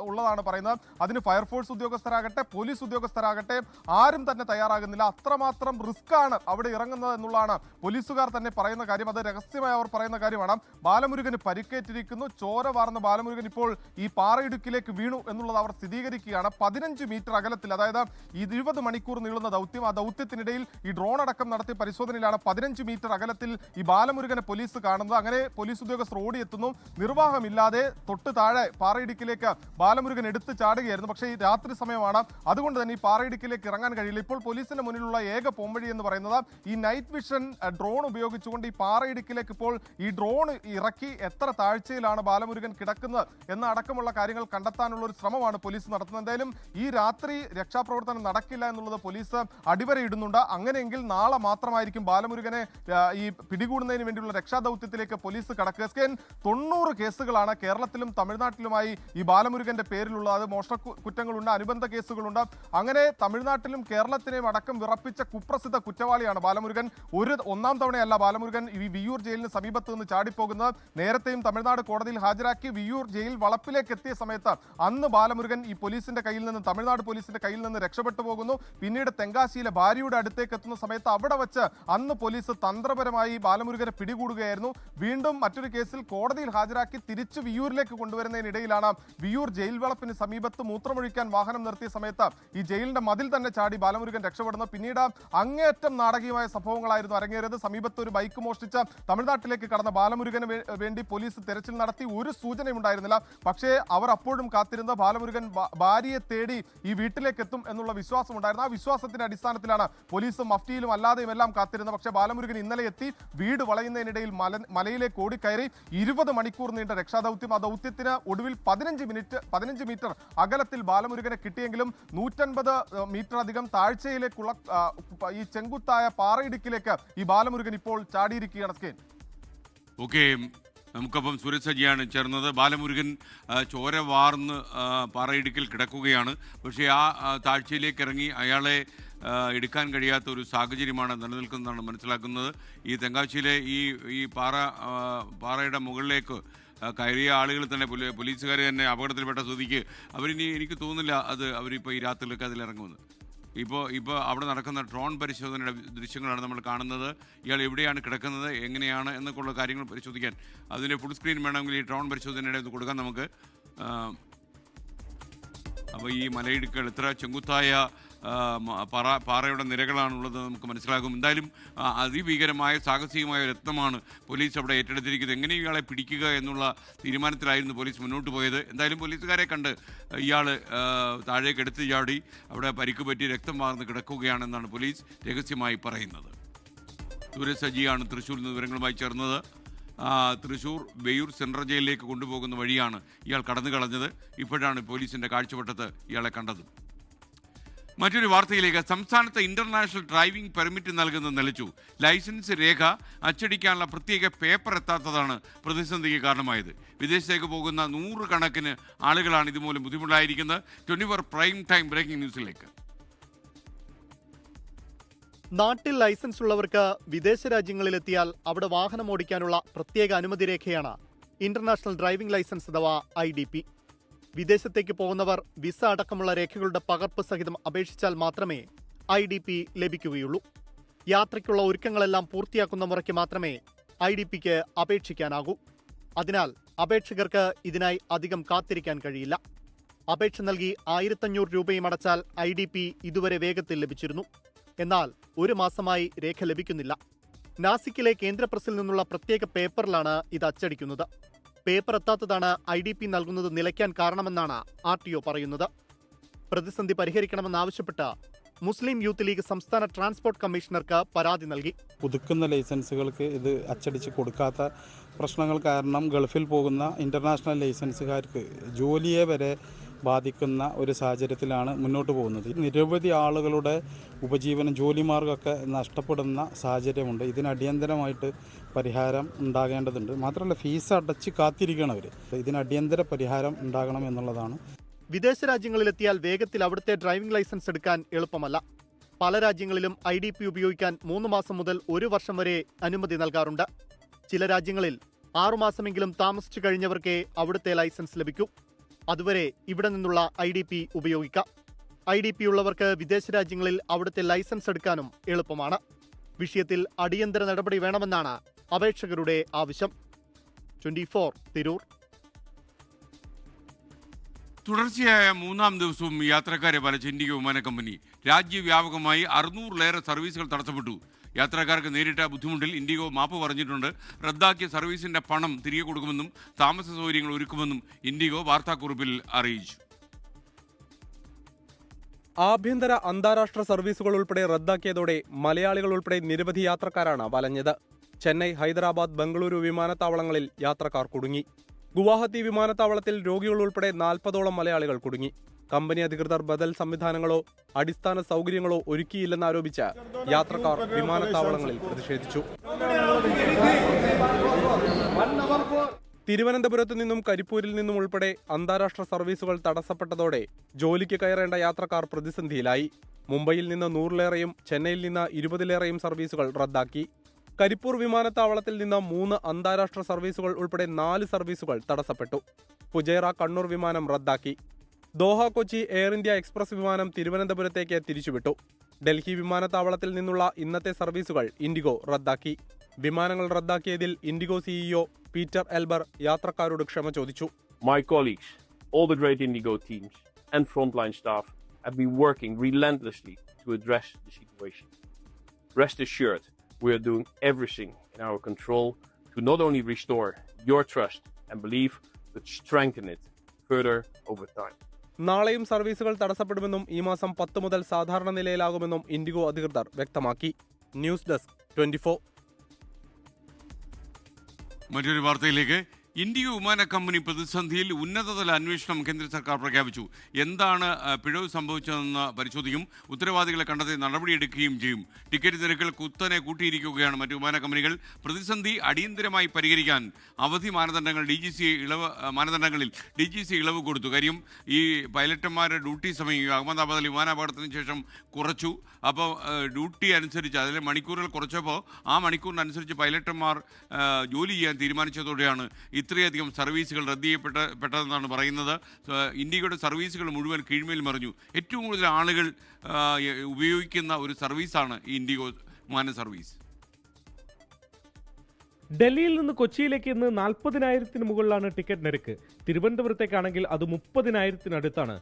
ഉള്ളതാണ് പറയുന്നത്. അതിന് ഫയർഫോഴ്സ് ഉദ്യോഗസ്ഥരാകട്ടെ പോലീസ് ഉദ്യോഗസ്ഥരാകട്ടെ ആരും തന്നെ തയ്യാറാകുന്നില്ല. അത്രമാത്രം റിസ്ക് ആണ് അവിടെ ഇറങ്ങുന്നത് എന്നുള്ളതാണ് പോലീസുകാർ തന്നെ പറയുന്ന കാര്യം. അത് രഹസ്യമായി അവർ പറയുന്ന കാര്യമാണ്. ബാലമുരുകന് പരിക്കേറ്റിരിക്കുന്നു. ചോര വാർന്ന ബാലമുരുകൻ ഇപ്പോൾ ഈ പാറയിടുക്കിലേക്ക് വീണു എന്നുള്ളത് അവർ സ്ഥിരീകരിക്കുകയാണ്. 15 മീറ്റർ അകലത്തിൽ, അതായത് 20 മണിക്കൂർ നീളുന്ന ദൗത്യം, ആ ദൗത്യത്തിനിടയിൽ ഈ ഡ്രോൺ അടക്കം നടത്തിയ പരിശോധനയിലാണ് 15 മീറ്റർ അകലത്തിൽ ഈ ബാലമുരുകനെ പോലീസ് കാണുന്നത്. അങ്ങനെ പോലീസ് ഉദ്യോഗസ്ഥർ ഓടിയെത്തുന്നു. നിർവാഹമില്ലാതെ തൊട്ട് താഴെ പാറയിടുക്കിലേക്ക് ബാലമുരുകൻ എടുത്ത് ചാടുകയായിരുന്നു. പക്ഷേ ഈ രാത്രി സമയമാണ്, അതുകൊണ്ട് തന്നെ ഈ പാറയിടുക്കിലേക്ക് ഇറങ്ങാൻ കഴിയില്ല. ഇപ്പോൾ പോലീസിന്റെ മുന്നിലുള്ള ഏക പോംവഴി എന്ന് പറയുന്നത് ഈ നൈറ്റ് വിഷൻ ഡ്രോൺ ഉപയോഗിച്ചുകൊണ്ട് ഈ പാറയിടുക്കിലേക്ക് ഇപ്പോൾ ഈ ഡ്രോൺ ഇറക്കി എത്ര താഴ്ചയിലാണ് ബാലമുരുകൻ കിടക്കുന്നത് എന്ന അടക്കമുള്ള കാര്യങ്ങൾ കണ്ടെത്താനുള്ള ഒരു ശ്രമമാണ് പോലീസ് നടത്തുന്നത്. എന്തായാലും ഈ രാത്രി രക്ഷാപ്രവർത്തനം നടക്കില്ല എന്നുള്ളത് പോലീസ് അടിവരയിടുന്നുണ്ട്. അങ്ങനെയെങ്കിൽ നാളെ മാത്രമായിരിക്കും ബാലമുരുകനെ ഈ പിടികൂടുന്നതിന് വേണ്ടിയുള്ള രക്ഷാദൗത്യത്തിലേക്ക് പോലീസ് കടക്കുക. 90 കേസുകളാണ് കേരളത്തിലും തമിഴ്നാട്ടിലുമായി ഈ ബാലമുരുകന്റെ പേരിലുള്ളത്. അത് മോഷണ കുറ്റങ്ങളുണ്ട്, അനുബന്ധ കേസുകളുണ്ട്. അങ്ങനെ തമിഴ്നാട്ടിലും കേരളത്തിനെയും അടക്കം വിറപ്പിച്ച കുപ്രസിദ്ധ കുറ്റവാളിയാണ് ബാലമുരുകൻ. ഒന്നാം തവണയല്ല ബാലമുരുകൻ ഈ വിയ്യൂർ ജയിലിന് സമീപത്ത് നിന്ന് ചാടിപ്പോകുന്നത്. നേരത്തെയും തമിഴ്നാട് കോടതിയിൽ ഹാജരാക്കി വിയ്യൂർ ജയിൽ വളപ്പിലേക്ക് എത്തിയ സമയത്ത് അന്ന് ബാലമുരുകൻ ഈ പോലീസിന്റെ കയ്യിൽ നിന്ന്, തമിഴ്നാട് പോലീസിന്റെ കയ്യിൽ നിന്ന് രക്ഷപ്പെട്ടു പോകുന്നു. പിന്നീട് തെങ്കാശിയിലെ ഭാര്യയുടെ അടുത്തേക്ക് എത്തുന്ന സമയത്ത് അവിടെ വച്ച് അന്ന് പോലീസ് തന്ത്രപരമായി ബാലമുരുകനെ പിടികൂടുകയായിരുന്നു. വീണ്ടും മറ്റൊരു കേസിൽ കോടതിയിൽ ഹാജരാക്കി തിരിച്ച് വിയ്യൂരിലേക്ക് കൊണ്ടുവരുന്നതിനിടയിലാണ് വിയ്യൂർ ജയിൽ വളപ്പിന് സമീപത്ത് മൂത്രമൊഴിക്കാൻ വാഹനം നിർത്തിയ സമയത്ത് ഈ ജയിലിന്റെ മതിൽ തന്നെ ചാടി ബാലമുരുകൻ രക്ഷപ്പെടുന്നു. പിന്നീട് അങ്ങേയറ്റം നാടകീയമായ സംഭവങ്ങളായിരുന്നു അരങ്ങേറിയത്. സമീപത്ത് ഒരു ബൈക്ക് മോഷ്ടിച്ച തമിഴ്നാട്ടിലേക്ക് കടന്ന ബാലമുരുകന് വേണ്ടി പോലീസ് തെരച്ചിൽ നടത്തി. ഒരു സൂചനയും ഉണ്ടായിരുന്നില്ല. പക്ഷേ അവർ അപ്പോഴും കാത്തിരുന്ന ബാലമുരുകൻ ഭാര്യയെ തേടി ഈ വീട്ടിലേക്ക് എത്തും എന്നുള്ള വിശ്വാസം ഉണ്ടായിരുന്നു. ആ വിശ്വാസത്തിന്റെ അടിസ്ഥാനത്തിലാണ് പോലീസും മഫ്റ്റിയിലും അല്ലാതെയും എല്ലാം കാത്തിരുന്നത്. പക്ഷേ ബാലമുരുകൻ ഇന്നലെ എത്തി. വീട് വളയുന്നതിനിടയിൽ മലയിലേക്ക് ഓടിക്കയറി 20 മണിക്കൂർ നീണ്ട രക്ഷാദൗത്യം. ആ ദൗത്യത്തിന് ഒടുവിൽ 15 മീറ്റർ അകലത്തിൽ ബാലമുരുകനെ കിട്ടിയെങ്കിലും 150 മീറ്റർ അധികം താഴ്ചയിലേക്കുള്ള ഈ ചെങ്കുത്തായ പാറയിടുക്കിലേക്ക് ഈ ബാലമുരുകൻ ഇപ്പോൾ ചാടിയിരിക്കുകയാണ്. സ്കെയിൻ. ഓക്കെ, നമുക്കപ്പം സുരേഷ് സജിയാണ് ചേർന്നത്. ബാലമുരുകൻ ചോര വാർന്ന് പാറയിടുക്കിൽ കിടക്കുകയാണ്. പക്ഷേ ആ താഴ്ചയിലേക്ക് ഇറങ്ങി അയാളെ എടുക്കാൻ കഴിയാത്ത ഒരു സാഹചര്യമാണ് നിലനിൽക്കുന്നതാണ് മനസ്സിലാക്കുന്നത്. ഈ തെങ്കാശിയിലെ ഈ പാറയുടെ മുകളിലേക്ക് കയറിയ ആളുകൾ തന്നെ, പോലീസുകാർ തന്നെ അപകടത്തിൽപ്പെട്ട സ്ഥിതിക്ക് അവരിനി, എനിക്ക് തോന്നുന്നില്ല അവരിപ്പോൾ ഈ രാത്രിയിലൊക്കെ അതിലിറങ്ങുമെന്ന്. ഇപ്പോൾ അവിടെ നടക്കുന്ന ഡ്രോൺ പരിശോധനയുടെ ദൃശ്യങ്ങളാണ് നമ്മൾ കാണുന്നത്. ഇയാൾ എവിടെയാണ് കിടക്കുന്നത്, എങ്ങനെയാണ് എന്നൊക്കെയുള്ള കാര്യങ്ങൾ പരിശോധിക്കാൻ അതിൻ്റെ ഫുൾ സ്ക്രീൻ വേണമെങ്കിൽ ഈ ഡ്രോൺ പരിശോധനയുടെ ഇത് കൊടുക്കാം നമുക്ക്. അപ്പോൾ ഈ മലയിടുക്കുകൾ എത്ര ചെങ്കുത്തായ പാറയുടെ നിരകളാണുള്ളത് നമുക്ക് മനസ്സിലാകും. എന്തായാലും അതിഭീകരമായ സാഹസികമായ ഒരു യത്നമാണ് പോലീസ് അവിടെ ഏറ്റെടുത്തിരിക്കുന്നത്. എങ്ങനെ ഇയാളെ പിടിക്കുക എന്നുള്ള തീരുമാനത്തിലായിരുന്നു പോലീസ് മുന്നോട്ട് പോയത്. എന്തായാലും പോലീസുകാരെ കണ്ട് ഇയാൾ താഴേക്ക് എടുത്ത് ചാടി അവിടെ പരിക്ക് പറ്റി രക്തം വാർന്ന് കിടക്കുകയാണെന്നാണ് പോലീസ് രഹസ്യമായി പറയുന്നത്. സുരേഷ് സജിയാണ് തൃശ്ശൂരിൽ നിന്ന് വിവരങ്ങളുമായി ചേർന്നത്. തൃശ്ശൂർ വെയ്യൂർ സെൻട്രൽ ജയിലിലേക്ക് കൊണ്ടുപോകുന്ന വഴിയാണ് ഇയാൾ കടന്നു കളഞ്ഞത്. ഇപ്പോഴാണ് പോലീസിൻ്റെ കാഴ്ചവട്ടത്ത് ഇയാളെ കണ്ടത്. മറ്റൊരു വാർത്തയിലേക്ക്. സംസ്ഥാനത്ത് ഇന്റർനാഷണൽ ഡ്രൈവിംഗ് പെർമിറ്റ് നൽകുന്നത് നിലച്ചു. ലൈസൻസ് രേഖ അച്ചടിക്കാനുള്ള പ്രത്യേക പേപ്പർ എത്താത്തതാണ് പ്രതിസന്ധിക്ക് കാരണമായത്. വിദേശത്തേക്ക് പോകുന്ന 100 കണക്കിന് ആളുകളാണ് ഇതുമൂലം ബുദ്ധിമുട്ടായിരിക്കുന്നത്. 24 പ്രൈം ടൈം ബ്രേക്കിംഗ് ന്യൂസിലേക്ക്. നാട്ടിൽ ലൈസൻസ് ഉള്ളവർക്ക് വിദേശ രാജ്യങ്ങളിലെത്തിയാൽ അവിടെ വാഹനം ഓടിക്കാനുള്ള പ്രത്യേക അനുമതി രേഖയാണ് ഇന്റർനാഷണൽ ഡ്രൈവിംഗ് ലൈസൻസ് അഥവാ IDP. വിദേശത്തേക്ക് പോകുന്നവർ വിസ അടക്കമുള്ള രേഖകളുടെ പകർപ്പ് സഹിതം അപേക്ഷിച്ചാൽ മാത്രമേ IDP ലഭിക്കുകയുള്ളൂ. യാത്രയ്ക്കുള്ള ഒരുക്കങ്ങളെല്ലാം പൂർത്തിയാക്കുന്ന മുറയ്ക്ക് മാത്രമേ IDPക്ക് അപേക്ഷിക്കാനാകൂ. അതിനാൽ അപേക്ഷകർക്ക് ഇതിനായി അധികം കാത്തിരിക്കാൻ കഴിയില്ല. അപേക്ഷ നൽകി 1500 രൂപയും അടച്ചാൽ IDP ഇതുവരെ വേഗത്തിൽ ലഭിച്ചിരുന്നു. എന്നാൽ ഒരു മാസമായി രേഖ ലഭിക്കുന്നില്ല. നാസിക്കിലെ കേന്ദ്ര പ്രസിൽ നിന്നുള്ള പ്രത്യേക പേപ്പറിലാണ് ഇത് അച്ചടിക്കുന്നത്. പേപ്പർ എത്താത്തതാണ് IDP നൽകുന്നത് നിലയ്ക്കാൻ കാരണമെന്നാണ് RTO പറയുന്നത്. പ്രതിസന്ധി പരിഹരിക്കണമെന്നാവശ്യപ്പെട്ട് മുസ്ലിം യൂത്ത് ലീഗ് സംസ്ഥാന ട്രാൻസ്പോർട്ട് കമ്മീഷണർക്ക് പരാതി നൽകി. പുതുക്കുന്ന ലൈസൻസുകൾക്ക് ഇത് അച്ചടിച്ച് കൊടുക്കാത്ത പ്രശ്നങ്ങൾ കാരണം ഗൾഫിൽ പോകുന്ന ഇന്റർനാഷണൽ ലൈസൻസുകാർക്ക് ജോലിയെ വരെ ബാധിക്കുന്ന ഒരു സാഹചര്യത്തിലാണ് മുന്നോട്ട് പോകുന്നത്. നിരവധി ആളുകളുടെ ഉപജീവനം, ജോലിമാർഗമൊക്കെ നഷ്ടപ്പെടുന്ന സാഹചര്യമുണ്ട്. ഇതിന് അടിയന്തരമായിട്ട് പരിഹാരം ഉണ്ടാകേണ്ടതുണ്ട്. മാത്രമല്ല ഫീസ് അടച്ച് കാത്തിരിക്കണവർ. ഇതിന് അടിയന്തര പരിഹാരം ഉണ്ടാകണം എന്നുള്ളതാണ്. വിദേശ രാജ്യങ്ങളിലെത്തിയാൽ വേഗത്തിൽ അവിടുത്തെ ഡ്രൈവിംഗ് ലൈസൻസ് എടുക്കാൻ എളുപ്പമല്ല. പല രാജ്യങ്ങളിലും IDP ഉപയോഗിക്കാൻ 3 മാസം മുതൽ 1 വർഷം വരെ അനുമതി നൽകാറുണ്ട്. ചില രാജ്യങ്ങളിൽ 6 മാസമെങ്കിലും താമസിച്ചു കഴിഞ്ഞവർക്കേ അവിടുത്തെ ലൈസൻസ് ലഭിക്കൂ. അതുവരെ ഇവിടെ നിന്നുള്ള IDP ഉപയോഗിക്കാം. IDP ഉള്ളവർക്ക് വിദേശ രാജ്യങ്ങളിൽ അവിടുത്തെ ലൈസൻസ് എടുക്കാനും എളുപ്പമാണ്. വിഷയത്തിൽ അടിയന്തര നടപടി വേണമെന്നാണ് അപേക്ഷകരുടെ ആവശ്യം. 24 തിരൂർ. തുടർച്ചയായ മൂന്നാം ദിവസവും യാത്രക്കാരെ വലച്ച ഇൻഡിഗോ വിമാന കമ്പനി. രാജ്യവ്യാപകമായി 600-ലേറെ സർവീസുകൾ തടസ്സപ്പെട്ടു. യാത്രക്കാർക്ക് നേരിട്ട ബുദ്ധിമുട്ടിൽ ഇൻഡിഗോ മാപ്പ് പറഞ്ഞിട്ടുണ്ട്. റദ്ദാക്കിയ സർവീസിന്റെ പണം തിരികെ കൊടുക്കുമെന്നും താമസ സൗകര്യങ്ങൾ ഒരുക്കുമെന്നും ഇൻഡിഗോ വാർത്താക്കുറിപ്പിൽ അറിയിച്ചു. ആഭ്യന്തര അന്താരാഷ്ട്ര സർവീസുകൾ ഉൾപ്പെടെ റദ്ദാക്കിയതോടെ മലയാളികൾ ഉൾപ്പെടെ നിരവധി യാത്രക്കാരാണ് വലഞ്ഞത്. ചെന്നൈ, ഹൈദരാബാദ്, ബംഗളൂരു വിമാനത്താവളങ്ങളിൽ യാത്രക്കാർ കുടുങ്ങി. ഗുവാഹത്തി വിമാനത്താവളത്തിൽ രോഗികൾ ഉൾപ്പെടെ 40ഓളം മലയാളികൾ കുടുങ്ങി. കമ്പനി അധികൃതർ ബദൽ സംവിധാനങ്ങളോ അടിസ്ഥാന സൗകര്യങ്ങളോ ഒരുക്കിയില്ലെന്നാരോപിച്ച് യാത്രക്കാർ വിമാനത്താവളങ്ങളിൽ പ്രതിഷേധിച്ചു. തിരുവനന്തപുരത്ത് നിന്നും കരിപ്പൂരിൽ നിന്നും ഉൾപ്പെടെ അന്താരാഷ്ട്ര സർവീസുകൾ തടസ്സപ്പെട്ടതോടെ ജോലിക്ക് കയറേണ്ട യാത്രക്കാർ പ്രതിസന്ധിയിലായി. മുംബൈയിൽ നിന്ന് 100-ലേറെയും ചെന്നൈയിൽ നിന്ന് 20-ലേറെയും സർവീസുകൾ റദ്ദാക്കി. കരിപ്പൂർ വിമാനത്താവളത്തിൽ നിന്ന് 3 അന്താരാഷ്ട്ര സർവീസുകൾ ഉൾപ്പെടെ 4 സർവീസുകൾ തടസ്സപ്പെട്ടു. ഫുജൈറ കണ്ണൂർ വിമാനം റദ്ദാക്കി. Doha Kochi air India express വിമാനം തിരുവനന്തപുരത്തേക്ക് തിരിച്ചുവിട്ടു. ഡൽഹി വിമാനത്താവളത്തിൽ നിന്നുള്ള ഇന്നത്തെ സർവീസുകൾ ഇൻഡിഗോ റദ്ദാക്കി. വിമാനങ്ങൾ റദ്ദാക്കിയതിൽ ഇൻഡിഗോ സിഇഒ പീറ്റർ എൽബർ യാത്രക്കാരോട് ക്ഷമ ചോദിച്ചു. My colleagues, all the great Indigo teams and frontline staff have been working relentlessly to address the situation. Rest assured, we are doing everything in our control to not only restore your trust and belief, but strengthen it further over time. നാളെയും സർവീസുകൾ തടസ്സപ്പെടുമെന്നും ഈ മാസം 10 മുതൽ സാധാരണ നിലയിലാകുമെന്നും IndiGo അധികൃതർ വ്യക്തമാക്കി. News desk 24. മറ്റൊരു വാർത്തയിലേക്ക്. ഇൻഡിഗോ വിമാന കമ്പനി പ്രതിസന്ധിയിൽ ഉന്നതതല അന്വേഷണം കേന്ദ്ര സർക്കാർ പ്രഖ്യാപിച്ചു. എന്താണ് പിഴവ് സംഭവിച്ചതെന്ന് പരിശോധിക്കും. ഉത്തരവാദികളെ കണ്ടെത്തി നടപടിയെടുക്കുകയും ചെയ്യും. ടിക്കറ്റ് നിരക്കുകൾ കുത്തനെ കൂട്ടിയിരിക്കുകയാണ് മറ്റു വിമാന കമ്പനികൾ. പ്രതിസന്ധി അടിയന്തരമായി പരിഹരിക്കാൻ അവധി മാനദണ്ഡങ്ങളിൽ ഡി ജി സി ഇളവ് കൊടുത്തു. കാര്യം ഈ പൈലറ്റുമാരുടെ ഡ്യൂട്ടി സമയം അഹമ്മദാബാദിൽ വിമാനാപകടത്തിന് ശേഷം കുറച്ചു. അപ്പോൾ ഡ്യൂട്ടി അനുസരിച്ച് അതിലെ മണിക്കൂറുകൾ കുറച്ചപ്പോൾ ആ മണിക്കൂറിനനുസരിച്ച് പൈലറ്റുമാർ ജോലി ചെയ്യാൻ തീരുമാനിച്ചതോടെയാണ് ഇത്രയധികം സർവീസുകൾ റദ്ദ് ചെയ്യപ്പെട്ടതെന്നാണ് പറയുന്നത്. ഇൻഡിഗോയുടെ സർവീസുകൾ മുഴുവൻ കീഴ്മേൽ മറിഞ്ഞു. ഏറ്റവും കൂടുതൽ ആളുകൾ ഉപയോഗിക്കുന്ന ഒരു സർവീസാണ് ഈ ഇൻഡിഗോ വിമാന സർവീസ്. ഡൽഹിയിൽ നിന്ന് കൊച്ചിയിലേക്ക് ഇന്ന് 40,000-ന് മുകളിലാണ് ടിക്കറ്റ് നിരക്ക്. തിരുവനന്തപുരത്തേക്കാണെങ്കിൽ അത് 30,000-നടുത്താണ്.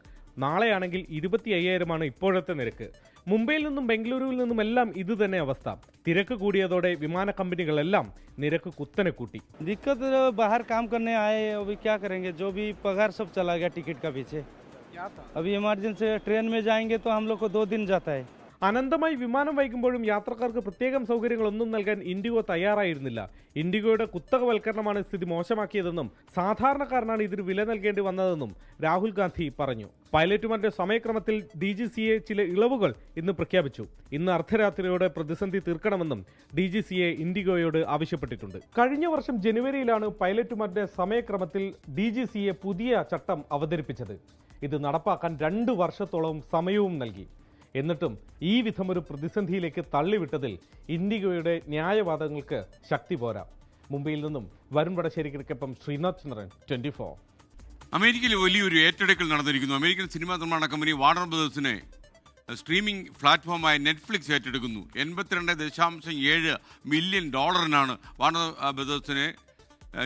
നാളെയാണെങ്കിൽ 25,000-ആണ് ഇപ്പോഴത്തെ നിരക്ക്. മുംബൈയിൽ നിന്നും ബംഗളൂരുവിൽ നിന്നുമെല്ലാം ഇത് തന്നെ അവസ്ഥ. തിരക്ക് കൂടിയതോടെ വിമാന കമ്പനികളെല്ലാം നിരക്ക് കുത്തനെ കൂട്ടി. दिक्कत बाहर काम करने आए, अभी क्या करेंगे, जो भी पगार सब चला गया टिकट का पीछे. अभी इमरजेंसी ट्रेन में जाएंगे तो हम लोग को 2 दिन जाता है. അനന്തമായി വിമാനം വൈകുമ്പോഴും യാത്രക്കാർക്ക് പ്രത്യേകം സൗകര്യങ്ങളൊന്നും നൽകാൻ ഇൻഡിഗോ തയ്യാറായിരുന്നില്ല. ഇൻഡിഗോയുടെ കുത്തകവൽക്കരണമാണ് സ്ഥിതി മോശമാക്കിയതെന്നും സാധാരണക്കാരനാണ് ഇതിന് വില നൽകേണ്ടി വന്നതെന്നും രാഹുൽ ഗാന്ധി പറഞ്ഞു. പൈലറ്റുമാരുടെ സമയക്രമത്തിൽ DGCA ചില ഇളവുകൾ ഇന്ന് പ്രഖ്യാപിച്ചു. ഇന്ന് അർദ്ധരാത്രിയോടെ പ്രതിസന്ധി തീർക്കണമെന്നും DGCA ഇൻഡിഗോയോട് ആവശ്യപ്പെട്ടിട്ടുണ്ട്. കഴിഞ്ഞ വർഷം ജനുവരിയിലാണ് പൈലറ്റുമാരുടെ സമയക്രമത്തിൽ DGCA പുതിയ ചട്ടം അവതരിപ്പിച്ചത്. ഇത് നടപ്പാക്കാൻ 2 വർഷത്തോളം സമയവും നൽകി. എന്നിട്ടും ഈ വിധമൊരു പ്രതിസന്ധിയിലേക്ക് തള്ളിവിട്ടതിൽ ഇൻഡിഗോയുടെ ന്യായവാദങ്ങൾക്ക് ശക്തി പോരാ. മുംബൈയിൽ നിന്നും വരുൺ വടശ്ശേരിക്കൊപ്പം ശ്രീനാഥ് ചന്ദ്രൻ, 24. അമേരിക്കയിൽ വലിയൊരു ഏറ്റെടുക്കൽ നടന്നിരിക്കുന്നു. അമേരിക്കൻ സിനിമാ നിർമ്മാണ കമ്പനി വാർണർ ബ്രദേഴ്സിനെ സ്ട്രീമിംഗ് പ്ലാറ്റ്ഫോമായ നെറ്റ്ഫ്ലിക്സ് ഏറ്റെടുക്കുന്നു. $82.7 മില്യൺ വാർണർ ബ്രദേഴ്സിനെ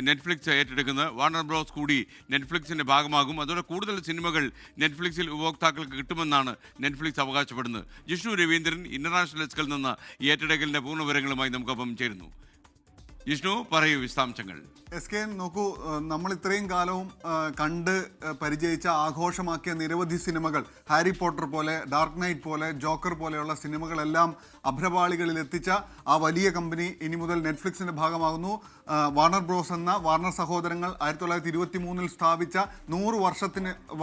നെറ്റ്ഫ്ലിക്സ് ഏറ്റെടുക്കുന്നത്. വാർണർ ബ്രോസ് കൂടി നെറ്റ്ഫ്ലിക്സിൻ്റെ ഭാഗമാകും. അതോടെ കൂടുതൽ സിനിമകൾ നെറ്റ്ഫ്ലിക്സിൽ ഉപഭോക്താക്കൾക്ക് കിട്ടുമെന്നാണ് നെറ്റ്ഫ്ലിക്സ് അവകാശപ്പെടുന്നത്. ജിഷ്ണു രവീന്ദ്രൻ ഇന്റർനാഷണൽ ഡെസ്കിൽ നിന്ന് ഈ ഏറ്റെടുക്കലിൻ്റെ പൂർണ്ണ വിവരങ്ങളുമായി നമുക്കൊപ്പം ചേരുന്നു. ജിഷ്ണു, പറയൂ വിശദാംശങ്ങൾ. SK, നോക്കൂ, നമ്മൾ ഇത്രയും കാലവും കണ്ട് പരിചയിച്ച ആഘോഷമാക്കിയ നിരവധി സിനിമകൾ, ഹാരി പോട്ടർ പോലെ, ഡാർക്ക് നൈറ്റ് പോലെ, ജോക്കർ പോലെയുള്ള സിനിമകളെല്ലാം അഭ്രപാളികളിൽ എത്തിച്ച ആ വലിയ കമ്പനി ഇനി മുതൽ നെറ്റ്ഫ്ലിക്സിന്റെ ഭാഗമാകുന്നു. വാർണർ ബ്രോസ് എന്ന വാർണർ സഹോദരങ്ങൾ 1923 സ്ഥാപിച്ച 100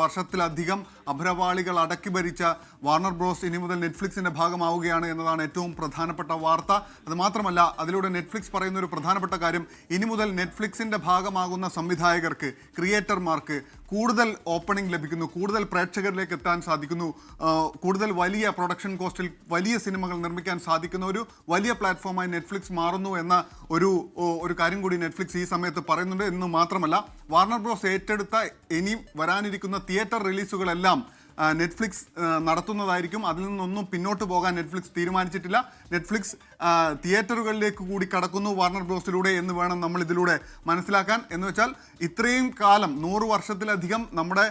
വർഷത്തിലധികം അഭ്രപാളികൾ അടക്കി ഭരിച്ച വാർണർ ബ്രോസ് ഇനി മുതൽ നെറ്റ്ഫ്ലിക്സിന്റെ ഭാഗമാവുകയാണ് എന്നതാണ് ഏറ്റവും പ്രധാനപ്പെട്ട വാർത്ത. അത് മാത്രമല്ല, അതിലൂടെ നെറ്റ്ഫ്ലിക്സ് പറയുന്ന ഒരു പ്രധാനപ്പെട്ട കാര്യം, ഇനി മുതൽ നെറ്റ്ഫ്ലിക്സിന്റെ ഭാഗമാകുന്ന സംവിധായകർക്ക്, ക്രിയേറ്റർമാർക്ക് കൂടുതൽ ഓപ്പണിംഗ് ലഭിക്കുന്നു, കൂടുതൽ പ്രേക്ഷകരിലേക്ക് എത്താൻ സാധിക്കുന്നു, കൂടുതൽ വലിയ പ്രൊഡക്ഷൻ കോസ്റ്റിൽ വലിയ സിനിമകൾ നിർമ്മിക്കാൻ സാധിക്കുന്ന ഒരു വലിയ പ്ലാറ്റ്ഫോമായി നെറ്റ്ഫ്ലിക്സ് മാറുന്നു എന്ന ഒരു കാര്യം കൂടി നെറ്റ്ഫ്ലിക്സ് ഈ സമയത്ത് പറയുന്നുണ്ട്. എന്ന് മാത്രമല്ല, വാർണർ ബ്രോസ് ഏറ്റെടുത്ത ഇനി വരാനിരിക്കുന്ന തിയേറ്റർ റിലീസുകളെല്ലാം നെറ്റ്ഫ്ലിക്സ് നടത്തുന്നതായിരിക്കും. അതിൽ നിന്നൊന്നും പിന്നോട്ട് പോകാൻ നെറ്റ്ഫ്ലിക്സ് തീരുമാനിച്ചിട്ടില്ല. നെറ്റ്ഫ്ലിക്സ് തിയേറ്ററുകളിലേക്ക് കൂടി കടക്കുന്നു വാർണർ ബ്രോസിലൂടെ എന്ന് വേണം നമ്മൾ ഇതിലൂടെ മനസ്സിലാക്കാൻ. എന്ന് വെച്ചാൽ ഇത്രയും കാലം 100 വർഷത്തിലധികം നമ്മുടെ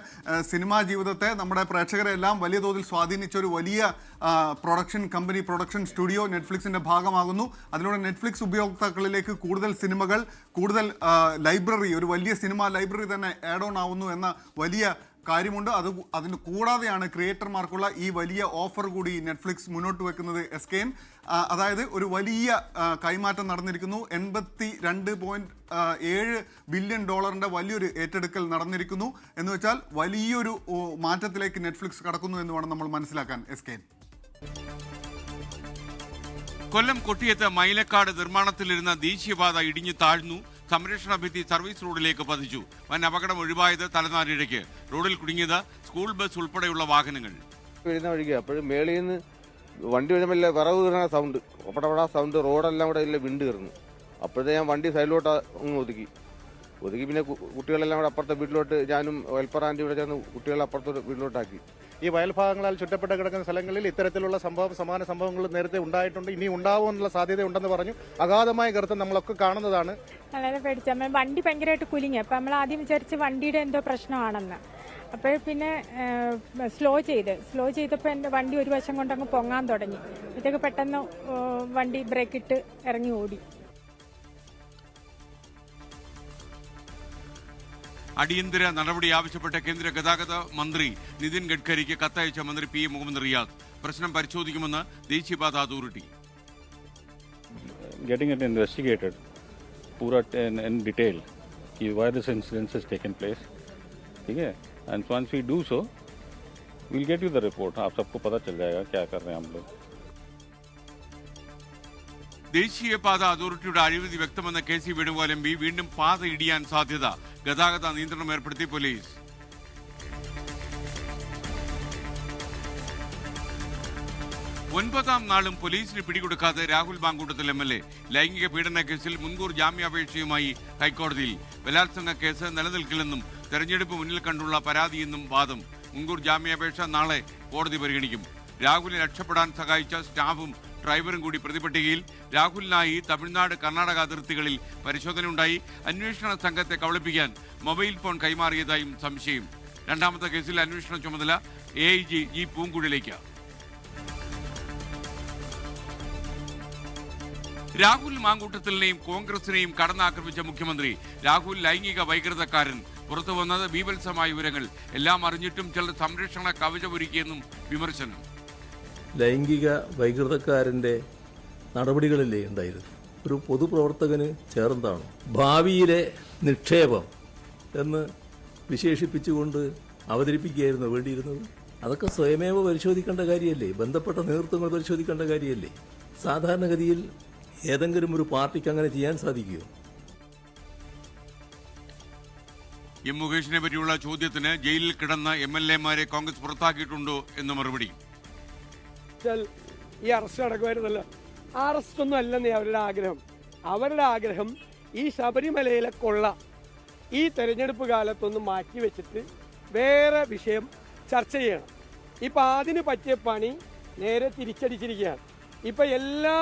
സിനിമാ ജീവിതത്തെ, നമ്മുടെ പ്രേക്ഷകരെ എല്ലാം വലിയ തോതിൽ സ്വാധീനിച്ച ഒരു വലിയ പ്രൊഡക്ഷൻ കമ്പനി, പ്രൊഡക്ഷൻ സ്റ്റുഡിയോ നെറ്റ്ഫ്ലിക്സിൻ്റെ ഭാഗമാകുന്നു. അതിലൂടെ നെറ്റ്ഫ്ലിക്സ് ഉപയോക്താക്കളിലേക്ക് കൂടുതൽ സിനിമകൾ, കൂടുതൽ ലൈബ്രറി, ഒരു വലിയ സിനിമാ ലൈബ്രറി തന്നെ ആഡ് ഓൺ ആവുന്നു എന്ന വലിയ കാര്യമുണ്ട്. അതിന് കൂടാതെയാണ് ക്രിയേറ്റർമാർക്കുള്ള ഈ വലിയ ഓഫർ കൂടി നെറ്റ്ഫ്ലിക്സ് മുന്നോട്ട് വെക്കുന്നത്. SKN, അതായത് ഒരു വലിയ കൈമാറ്റം നടന്നിരിക്കുന്നു. $82.7 ബില്യൺ വലിയൊരു ഏറ്റെടുക്കൽ നടന്നിരിക്കുന്നു. എന്ന് വെച്ചാൽ വലിയൊരു മാറ്റത്തിലേക്ക് നെറ്റ്ഫ്ലിക്സ് കടക്കുന്നു എന്ന് വേണം നമ്മൾ മനസ്സിലാക്കാൻ. SKN. കൊല്ലം കൊട്ടിയത്ത് മൈലക്കാട് നിർമ്മാണത്തിലിരുന്ന ദേശീയപാത ഇടിഞ്ഞു താഴ്ന്നു. സംരക്ഷണ ഭിത്തി സർവീസ് റോഡിലേക്ക് പതിച്ചു. വൻ അപകടം ഒഴിവായത് തലനാരിഴയ്ക്ക്. റോഡിൽ കുടുങ്ങിയത് സ്കൂൾ ബസ് ഉൾപ്പെടെയുള്ള വാഹനങ്ങൾ. വരുന്ന വഴിക്ക് അപ്പോഴും മേളിൽ നിന്ന് വണ്ടി വരുമ്പോൾ വിറവ് കീറുന്ന സൗണ്ട്, ഒപ്പടപടാ സൗണ്ട്, റോഡെല്ലാം കൂടെ ഇല്ല വിണ്ട് കയറുന്നു. അപ്പോഴത്തെ ഞാൻ വണ്ടി സൈഡിലോട്ട് ഒതുക്കി പിന്നെ കുട്ടികളെല്ലാം കൂടെ അപ്പുറത്തെ വീട്ടിലോട്ട്, ഞാനും വെൽപ്പർ ആൻറ്റി ഇവിടെ ചേർന്ന് കുട്ടികളെ അപ്പുറത്തെ വീട്ടിലോട്ടാക്കി. ഈ വയൽഭാഗങ്ങളാൽ ചുറ്റപ്പെട്ട് കിടക്കുന്ന സ്ഥലങ്ങളിൽ ഇത്തരത്തിലുള്ള സമാന സംഭവങ്ങൾ നേരത്തെ ഉണ്ടായിട്ടുണ്ട്, ഇനി ഉണ്ടാവുമെന്നുള്ള സാധ്യത ഉണ്ടെന്ന് പറഞ്ഞു. അഗാധമായ ഗർത്തം നമ്മളൊക്കെ കാണുന്നതാണ്. വളരെ പേടിച്ചു. വണ്ടി ഭയങ്കരമായിട്ട് കുലുങ്ങി. അപ്പം നമ്മൾ ആദ്യം വിചാരിച്ച് വണ്ടിയുടെ എന്തോ പ്രശ്നമാണെന്ന്. അപ്പോൾ പിന്നെ സ്ലോ ചെയ്തപ്പോൾ എൻ്റെ വണ്ടി ഒരു വശം കൊണ്ടങ്ങ് പൊങ്ങാൻ തുടങ്ങി. അപ്പോഴത്തേക്ക് പെട്ടെന്ന് വണ്ടി ബ്രേക്കിട്ട് ഇറങ്ങി ഓടി. അടിയന്തര നടപടി ആവശ്യപ്പെട്ട കേന്ദ്ര ഗതാഗത മന്ത്രി നിതിൻ ഗഡ്കരിക്ക് കത്തയച്ച മന്ത്രി P. മുഹമ്മദ് റിയാസ് പ്രശ്നം പരിശോധിക്കുമെന്ന് ദേശീയപാത അതോറിറ്റി. Getting it investigated पूरा in detail कि why this incident has taken place, ठीक है, and once we do so we'll get you the report. आप सबको पता चल जाएगा क्या कर रहे हैं हम लोग. ദേശീയപാത അതോറിറ്റിയുടെ അഴിമതി വ്യക്തമെന്ന KC വേണുഗോപാൽ MP. വീണ്ടും പാത ഇടിയാൻ സാധ്യത. ഗതാഗത നിയന്ത്രണം ഏർപ്പെടുത്തി പോലീസ്. ഒൻപതാം നാളും പോലീസിന് പിടികൊടുക്കാതെ രാഹുൽ മാങ്കൂട്ടത്തിൽ MLA. ലൈംഗിക പീഡന കേസിൽ മുൻകൂർ ജാമ്യാപേക്ഷയുമായി ഹൈക്കോടതിയിൽ. ബലാത്സംഗ കേസ് നിലനിൽക്കില്ലെന്നും തെരഞ്ഞെടുപ്പ് മുന്നിൽ കണ്ടുള്ള പരാതിയെന്നും വാദം. മുൻകൂർ ജാമ്യാപേക്ഷ നാളെ കോടതി പരിഗണിക്കും. രാഹുലിനെ രക്ഷപ്പെടാൻ സഹായിച്ച സ്റ്റാഫും ഡ്രൈവറും കൂടി പ്രതിപട്ടികയിൽ. രാഹുലിനായി തമിഴ്നാട് കർണാടക അതിർത്തികളിൽ പരിശോധനയുണ്ടായി. അന്വേഷണ സംഘത്തെ കബളിപ്പിക്കാൻ മൊബൈൽ ഫോൺ കൈമാറിയതായും സംശയം. രണ്ടാമത്തെ കേസിൽ അന്വേഷണ ചുമതല AIG G. പൂങ്കുഴലിലേക്ക്. രാഹുൽ മാങ്കൂട്ടത്തിലിനെയും കോൺഗ്രസിനെയും കടന്നാക്രമിച്ച മുഖ്യമന്ത്രി. രാഹുൽ ലൈംഗിക വൈകൃതക്കാരൻ. പുറത്തു വന്നത് ബീഭത്സമായ വിവരങ്ങൾ. എല്ലാം അറിഞ്ഞിട്ടും ചിലർ സംരക്ഷണ കവചമൊരുക്കിയെന്നും വിമർശനം. ലൈംഗിക വൈകൃതക്കാരൻ്റെ നടപടികളില്ലേ ഉണ്ടായിരുന്നു? ഒരു പൊതുപ്രവർത്തകന് ചേർന്നതാണ്. ഭാവിയിലെ നിക്ഷേപം എന്ന് വിശേഷിപ്പിച്ചുകൊണ്ട് അവതരിപ്പിക്കുകയായിരുന്നു വേണ്ടിയിരുന്നത്. അതൊക്കെ സ്വയമേവ പരിശോധിക്കേണ്ട കാര്യമല്ലേ? ബന്ധപ്പെട്ട നേതൃത്വങ്ങൾ പരിശോധിക്കേണ്ട കാര്യമല്ലേ? സാധാരണഗതിയിൽ ഏതെങ്കിലും ഒരു പാർട്ടിക്ക് അങ്ങനെ ചെയ്യാൻ സാധിക്കുമോ? എം മുകേഷിനെ പറ്റിയുള്ള ചോദ്യത്തിന് ജയിലിൽ കിടന്ന MLA-മാരെ കോൺഗ്രസ് പുറത്താക്കിയിട്ടുണ്ടോ എന്ന് മറുപടി. ഈ അറസ്റ്റ് നടക്കുമായിരുന്നല്ലോ. ആ അറസ്റ്റ് ഒന്നും അല്ലെന്നേ അവരുടെ ആഗ്രഹം. അവരുടെ ആഗ്രഹം ഈ ശബരിമലയിലെ കൊള്ള ഈ തെരഞ്ഞെടുപ്പ് കാലത്തൊന്ന് മാറ്റിവെച്ചിട്ട് വേറെ വിഷയം ചർച്ച ചെയ്യണം. ഇപ്പം അതിന് പറ്റിയ പണി നേരെ തിരിച്ചടിച്ചിരിക്കുകയാണ്. ഇപ്പം എല്ലാ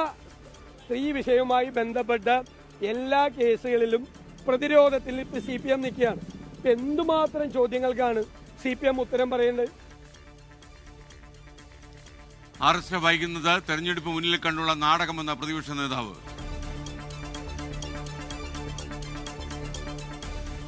സ്ത്രീ വിഷയവുമായി ബന്ധപ്പെട്ട എല്ലാ കേസുകളിലും പ്രതിരോധത്തിൽ ഇപ്പം CPM നിൽക്കുകയാണ്. ഇപ്പം എന്തുമാത്രം ചോദ്യങ്ങൾക്കാണ് CPM ഉത്തരം പറയേണ്ടത്? അറസ്റ്റ് വൈകുന്നത് തെരഞ്ഞെടുപ്പ് മുന്നിൽ കണ്ടുള്ള നാടകമെന്ന പ്രതിപക്ഷ നേതാവ്.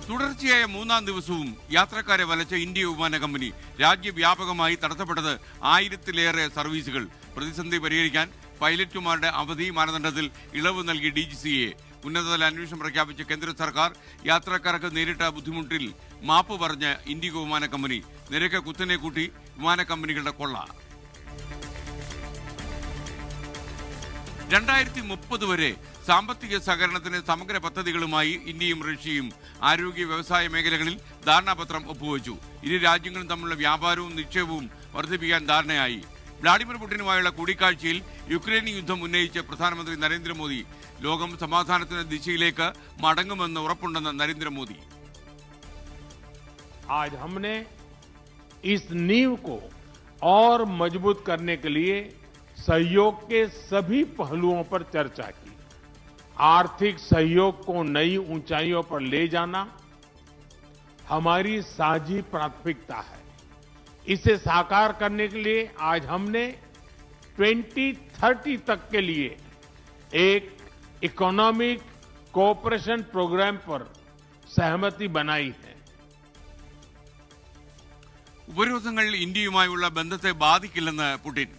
തുടർച്ചയായ മൂന്നാം ദിവസവും യാത്രക്കാരെ വലച്ച ഇന്ത്യ വിമാന കമ്പനി. രാജ്യവ്യാപകമായി തടസ്സപ്പെട്ടത് 1000-ലേറെ സർവീസുകൾ. പ്രതിസന്ധി പരിഹരിക്കാൻ പൈലറ്റുമാരുടെ അവധി മാനദണ്ഡത്തിൽ ഇളവ് നൽകി DGCA. ഉന്നതതല അന്വേഷണം പ്രഖ്യാപിച്ച കേന്ദ്ര സർക്കാർ. യാത്രക്കാർക്ക് നേരിട്ട ബുദ്ധിമുട്ടിൽ മാപ്പ് പറഞ്ഞ ഇൻഡിഗോ വിമാന കമ്പനി. നിരക്ക് കുത്തനെ കൂട്ടി വിമാന കമ്പനികളുടെ കൊള്ള. 2030 വരെ സാമ്പത്തിക സഹകരണത്തിന് സമഗ്ര പദ്ധതികളുമായി ഇന്ത്യയും റഷ്യയും ആരോഗ്യ വ്യവസായ മേഖലകളിൽ ധാരണാപത്രം ഒപ്പുവെച്ചു. ഇരു രാജ്യങ്ങളും തമ്മിലുള്ള വ്യാപാരവും നിക്ഷേപവും വർദ്ധിപ്പിക്കാൻ ധാരണയായി. വ്ളാഡിമിർ പുടിനുമായുള്ള കൂടിക്കാഴ്ചയിൽ യുക്രൈൻ യുദ്ധം ഉന്നയിച്ച പ്രധാനമന്ത്രി നരേന്ദ്രമോദി. ലോകം സമാധാനത്തിന്റെ ദിശയിലേക്ക് മടങ്ങുമെന്ന് ഉറപ്പുണ്ടെന്ന് നരേന്ദ്രമോദി. आज हमने इस नींव को और मजबूत करने के लिए सहयोग के सभी पहलुओं पर चर्चा की। आर्थिक सहयोग को नई ऊंचाइयों पर ले जाना हमारी साझी प्राथमिकता है। इसे साकार करने के लिए आज हमने 2030 तक के लिए एक इकोनॉमिक कोऑपरेशन प्रोग्राम पर सहमति बनाई है। ഉപരോധങ്ങൾ ഇന്ത്യയുമായുള്ള ബന്ധത്തെ ബാധിക്കില്ലെന്ന് പുടിൻ.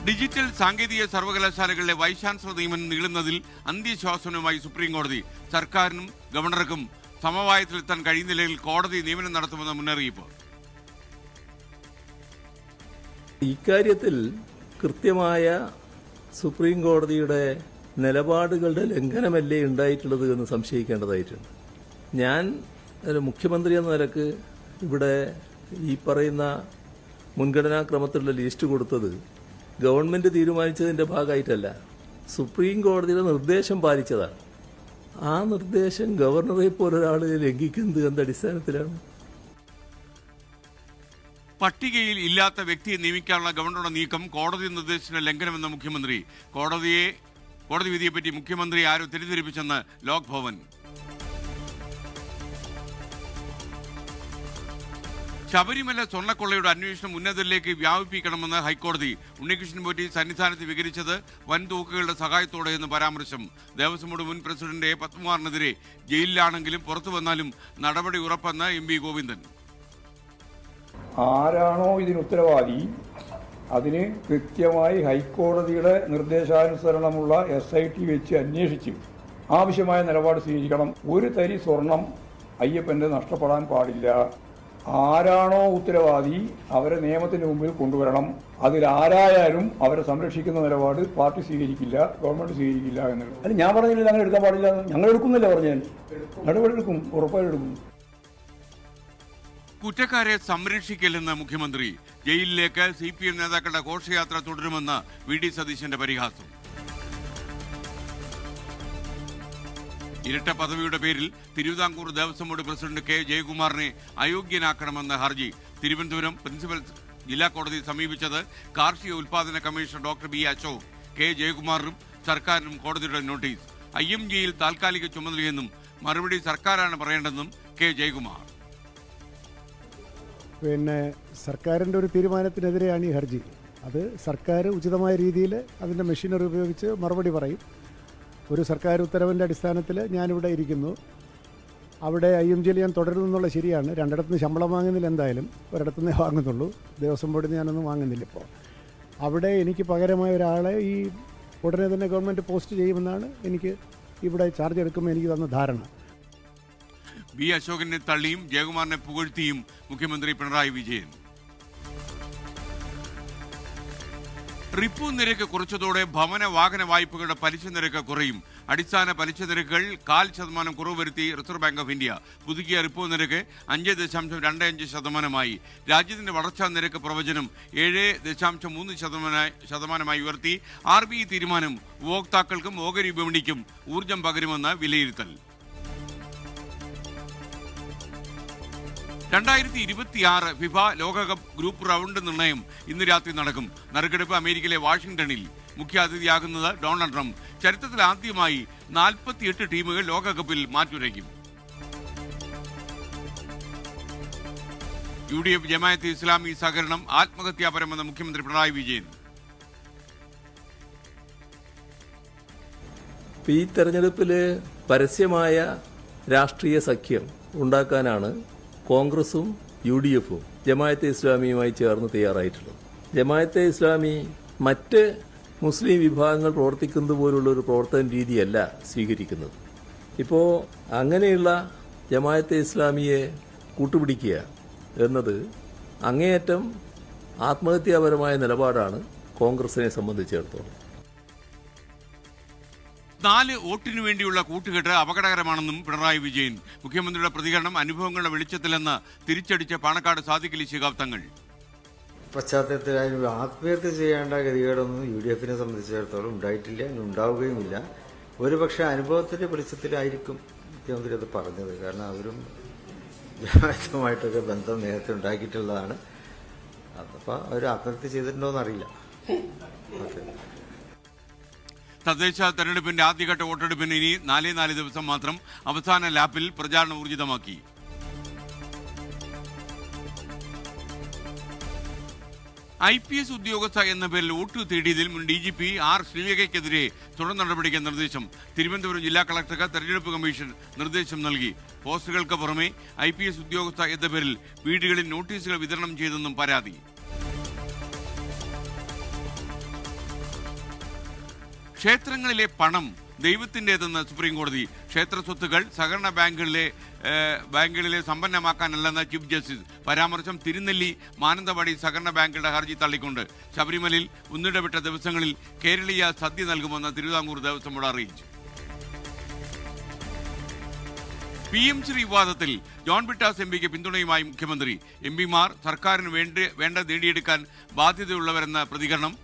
ഡിജിറ്റൽ സാങ്കേതിക സർവകലാശാലകളിലെ വൈസ് ചാൻസലർ നിയമനം നീളുന്നതിൽ അന്ത്യശാസനവുമായി സുപ്രീം കോടതി. സർക്കാരിനും ഗവർണർക്കും സമവായത്തിലെത്താൻ കഴിയുന്നില്ലെങ്കിൽ കോടതി നിയമനം നടത്തുമെന്ന മുന്നറിയിപ്പ്. ഇക്കാര്യത്തിൽ കൃത്യമായ സുപ്രീം കോടതിയുടെ നിലപാടുകളുടെ ലംഘനമല്ലേ ഉണ്ടായിട്ടുള്ളത് എന്ന് സംശയിക്കേണ്ടതായിട്ടുണ്ട്. ഞാൻ ഒരു മുഖ്യമന്ത്രി എന്ന നിലക്ക് ഇവിടെ ഈ പറയുന്ന മുൻഗണനാക്രമത്തിലുള്ള ലിസ്റ്റ് കൊടുത്തത് ഗവൺമെന്റ് തീരുമാനിച്ചതിന്റെ ഭാഗമായിട്ടല്ല, സുപ്രീം കോടതിയുടെ നിർദ്ദേശം പാലിച്ചതാണ്. ആ നിർദ്ദേശം ഗവർണറെ പോലൊരാൾ ലംഘിക്കുന്നത് എന്തടിസ്ഥാനത്തിലാണ്? പട്ടികയിൽ ഇല്ലാത്ത വ്യക്തിയെ നിയമിക്കാനുള്ള ഗവർണറുടെ നീക്കം കോടതി നിർദ്ദേശത്തിന്റെ ലംഘനമെന്ന മുഖ്യമന്ത്രി. കോടതി വിധിയെപ്പറ്റി മുഖ്യമന്ത്രി ആരോ തെറ്റിദ്ധരിപ്പിച്ചെന്ന് ലോക് ഭവൻ. ശബരിമല സ്വർണ്ണക്കൊള്ളയുടെ അന്വേഷണം ഉന്നതരിലേക്ക് വ്യാപിപ്പിക്കണമെന്ന് ഹൈക്കോടതി. ഉണ്ണികൃഷ്ണൻ പോറ്റി സന്നിധാനത്ത് വിവരിച്ചത് വൻതൂക്കുകളുടെ സഹായത്തോടെ എന്ന് പരാമർശം. ദേവസ്വം ബോർഡ് മുൻ പ്രസിഡന്റ് പത്മകുമാറിനെതിരെ ജയിലിലാണെങ്കിലും പുറത്തു വന്നാലും നടപടി ഉറപ്പെന്ന് എം.വി. ഗോവിന്ദൻ. ആരാണോ ഇതിന് ഉത്തരവാദി അതിന് കൃത്യമായി ഹൈക്കോടതിയുടെ നിർദ്ദേശാനുസരണമുള്ള SIT വെച്ച് അന്വേഷിച്ച് ആവശ്യമായ നിലപാട് സ്വീകരിക്കണം. ഒരു തരി സ്വർണം അയ്യപ്പൻ്റെ നഷ്ടപ്പെടാൻ പാടില്ല. ആരാണോ ഉത്തരവാദി അവരെ നിയമത്തിന് മുമ്പിൽ കൊണ്ടുവരണം. അതിലാരായാലും അവരെ സംരക്ഷിക്കുന്ന നിലപാട് പാർട്ടി സ്വീകരിക്കില്ല, ഗവൺമെന്റ് സ്വീകരിക്കില്ല എന്നുള്ളത്. അത് ഞാൻ പറഞ്ഞില്ല അങ്ങനെ എടുക്കാൻ പാടില്ല, ഞങ്ങൾ എടുക്കുന്നില്ല പറഞ്ഞാൽ നടപടിയെടുക്കും, ഉറപ്പായെടുക്കും. കുറ്റക്കാരെ സംരക്ഷിക്കില്ലെന്ന് മുഖ്യമന്ത്രി. ജയിലിലേക്ക് CPM നേതാക്കളുടെ ഘോഷയാത്ര തുടരുമെന്ന് VD സതീശന്റെ പരിഹാസം. ഇരട്ട പദവിയുടെ പേരിൽ Thiruvithamkoor Devaswom board president K. ജയകുമാറിനെ അയോഗ്യനാക്കണമെന്ന ഹർജി തിരുവനന്തപുരം പ്രിൻസിപ്പൽ ജില്ലാ കോടതി സമീപിച്ചത് കാർഷിക ഉൽപാദന commissioner doctor B. Ashok. K. ജയകുമാറിനും സർക്കാരിനും കോടതിയുടെ നോട്ടീസ്. IMGയിൽ താൽക്കാലിക ചുമതലയെന്നും മറുപടി സർക്കാരാണ് പറയേണ്ടതെന്നും K. ജയകുമാർ. സർക്കാരിൻ്റെ ഒരു തീരുമാനത്തിനെതിരെയാണ് ഈ ഹർജി. അത് സർക്കാർ ഉചിതമായ രീതിയിൽ അതിൻ്റെ മെഷീനറി ഉപയോഗിച്ച് മറുപടി പറയും. ഒരു സർക്കാർ ഉത്തരവിൻ്റെ അടിസ്ഥാനത്തിൽ ഞാനിവിടെ ഇരിക്കുന്നു. അവിടെ IMGയിൽ ഞാൻ തുടരുന്നുള്ള ശരിയാണ്. രണ്ടിടത്തുനിന്ന് ശമ്പളം വാങ്ങുന്നില്ല, എന്തായാലും ഒരിടത്തുനിന്നേ വാങ്ങുന്നുള്ളൂ. ദേവസ്വം ബോർഡിൽ ഞാനൊന്നും വാങ്ങുന്നില്ല. ഇപ്പോൾ അവിടെ എനിക്ക് പകരമായ ഒരാളെ ഈ ഉടനെ തന്നെ ഗവൺമെൻറ് പോസ്റ്റ് ചെയ്യുമെന്നാണ് എനിക്ക് ഇവിടെ ചാർജ് എടുക്കുമ്പോൾ എനിക്ക് തന്ന ധാരണ. B. അശോകനെ തള്ളിയും ജയകുമാറിനെ പുകഴ്ത്തിയും മുഖ്യമന്ത്രി പിണറായി വിജയൻ. റിപ്പോ നിരക്ക് കുറച്ചതോടെ ഭവന വാഹന വായ്പകളുടെ പലിശ നിരക്ക് കുറയും. അടിസ്ഥാന പലിശ നിരക്കുകൾ 0.5% കുറവ് വരുത്തി റിസർവ് ബാങ്ക് ഓഫ് ഇന്ത്യ. പുതുക്കിയ റിപ്പോ നിരക്ക് 5.25%. രാജ്യത്തിന്റെ വളർച്ചാ നിരക്ക് പ്രവചനം 7.3% ഉയർത്തി. RBI തീരുമാനം ഉപഭോക്താക്കൾക്കും ഓഹരി വിപണിക്കും ഊർജം പകരുമെന്ന് വിലയിരുത്തൽ. 2026 ഫിഫ ലോകകപ്പ് ഗ്രൂപ്പ് റൗണ്ട് നിർണയം ഇന്ന് രാത്രി നടക്കും. നറുക്കെടുപ്പ് അമേരിക്കയിലെ വാഷിംഗ്ടണിൽ. മുഖ്യാതിഥിയാകുന്നത് ഡൊണാൾഡ് ട്രംപ്. ചരിത്രത്തിൽ ആദ്യമായി 48 ടീമുകൾ ലോകകപ്പിൽ മാറ്റുരയ്ക്കും. UDF ജമാഅത്തെ ഇസ്ലാമി സഹകരണം ആത്മഹത്യാപരമെന്ന് മുഖ്യമന്ത്രി പിണറായി വിജയൻ. ഈ തെരഞ്ഞെടുപ്പിൽ പരസ്യമായ രാഷ്ട്രീയ സഖ്യം ഉണ്ടാക്കാനാണ് കോൺഗ്രസും UDFും ജമാഅത്തെ ഇസ്ലാമിയുമായി ചേർന്ന് തയ്യാറായിട്ടുള്ളത്. ജമാഅത്തെ ഇസ്ലാമി മറ്റ് മുസ്ലിം വിഭാഗങ്ങൾ പ്രവർത്തിക്കുന്നത് പോലുള്ള ഒരു പ്രവർത്തന രീതിയല്ല സ്വീകരിക്കുന്നത്. ഇപ്പോൾ അങ്ങനെയുള്ള ജമാഅത്തെ ഇസ്ലാമിയെ കൂട്ടുപിടിക്കുക എന്നത് അങ്ങേയറ്റം ആത്മഹത്യാപരമായ നിലപാടാണ് കോൺഗ്രസിനെ സംബന്ധിച്ചിടത്തോളം. 4 വോട്ടിനു വേണ്ടിയുള്ള കൂട്ടുകെട്ട് അപകടകരമാണെന്നും പിണറായി വിജയൻ. മുഖ്യമന്ത്രിയുടെ പ്രതികരണം അനുഭവങ്ങളുടെ വെളിച്ചത്തിലെന്ന് തിരിച്ചടിച്ച പാണക്കാട് സാദിഖ് അലി ശിഹാബ് തങ്ങൾ. പശ്ചാത്തലത്തിൽ ആത്മഹത്യ ചെയ്യേണ്ട ഗതികേടൊന്നും UDFനെ സംബന്ധിച്ചിടത്തോളം ഉണ്ടായിട്ടില്ല, ഉണ്ടാവുകയുമില്ല. ഒരുപക്ഷെ അനുഭവത്തിന്റെ വെളിച്ചത്തിലായിരിക്കും മുഖ്യമന്ത്രി അത് പറഞ്ഞത്. കാരണം അവരും ജമാഅത്തുമായിട്ടൊക്കെ ബന്ധം നേരത്തെ ഉണ്ടാക്കിയിട്ടുള്ളതാണ്. അപ്പോൾ അവർ ആത്മഹത്യ ചെയ്തിട്ടുണ്ടോയെന്ന് അറിയില്ല. ഓക്കെ. തദ്ദേശ തെരഞ്ഞെടുപ്പിന്റെ ആദ്യഘട്ട വോട്ടെടുപ്പിന് ഇനി 4 ദിവസം മാത്രം. അവസാന ലാപ്പിൽ പ്രചാരണം ഊർജിതമാക്കി. IPS ഉദ്യോഗസ്ഥ എന്ന പേരിൽ വോട്ട് തേടിയതിൽ മുൻ DGP R ശ്രീലേഖയ്ക്കെതിരെ തുടർ നടപടിക്ക് നിർദ്ദേശം. തിരുവനന്തപുരം ജില്ലാ കളക്ടർക്ക് തെരഞ്ഞെടുപ്പ് കമ്മീഷൻ നിർദ്ദേശം നൽകി. പോസ്റ്റുകൾക്ക് പുറമെ IPS ഉദ്യോഗസ്ഥ എന്ന പേരിൽ വീടുകളിൽ നോട്ടീസുകൾ വിതരണം ചെയ്തെന്നും പരാതി. ക്ഷേത്രങ്ങളിലെ പണം ദൈവത്തിൻ്റെതെന്ന് സുപ്രീം കോടതി. ക്ഷേത്ര സ്വത്തുകൾ സഹകരണ ബാങ്കുകളിലെ സമ്പന്നമാക്കാനല്ലെന്ന ചീഫ് ജസ്റ്റിസ്. പരാമർശം തിരുനെല്ലി മാനന്തവാടി സഹകരണ ബാങ്കുകളുടെ ഹർജി തള്ളിക്കൊണ്ട്. ശബരിമലയിൽ ഒന്നിടവിട്ട ദിവസങ്ങളിൽ കേരളീയ സദ്യ നൽകുമെന്ന് തിരുവിതാംകൂർ ദേവസ്വം ബോർഡ് അറിയിച്ചു. PMC വിവാദത്തിൽ ജോൺ ബ്രിട്ടാസ് MPക്ക് പിന്തുണയുമായി മുഖ്യമന്ത്രി. MPമാർ സർക്കാരിന് വേണ്ട നേടിയെടുക്കാൻ ബാധ്യതയുള്ളവരെന്ന പ്രതികരണം.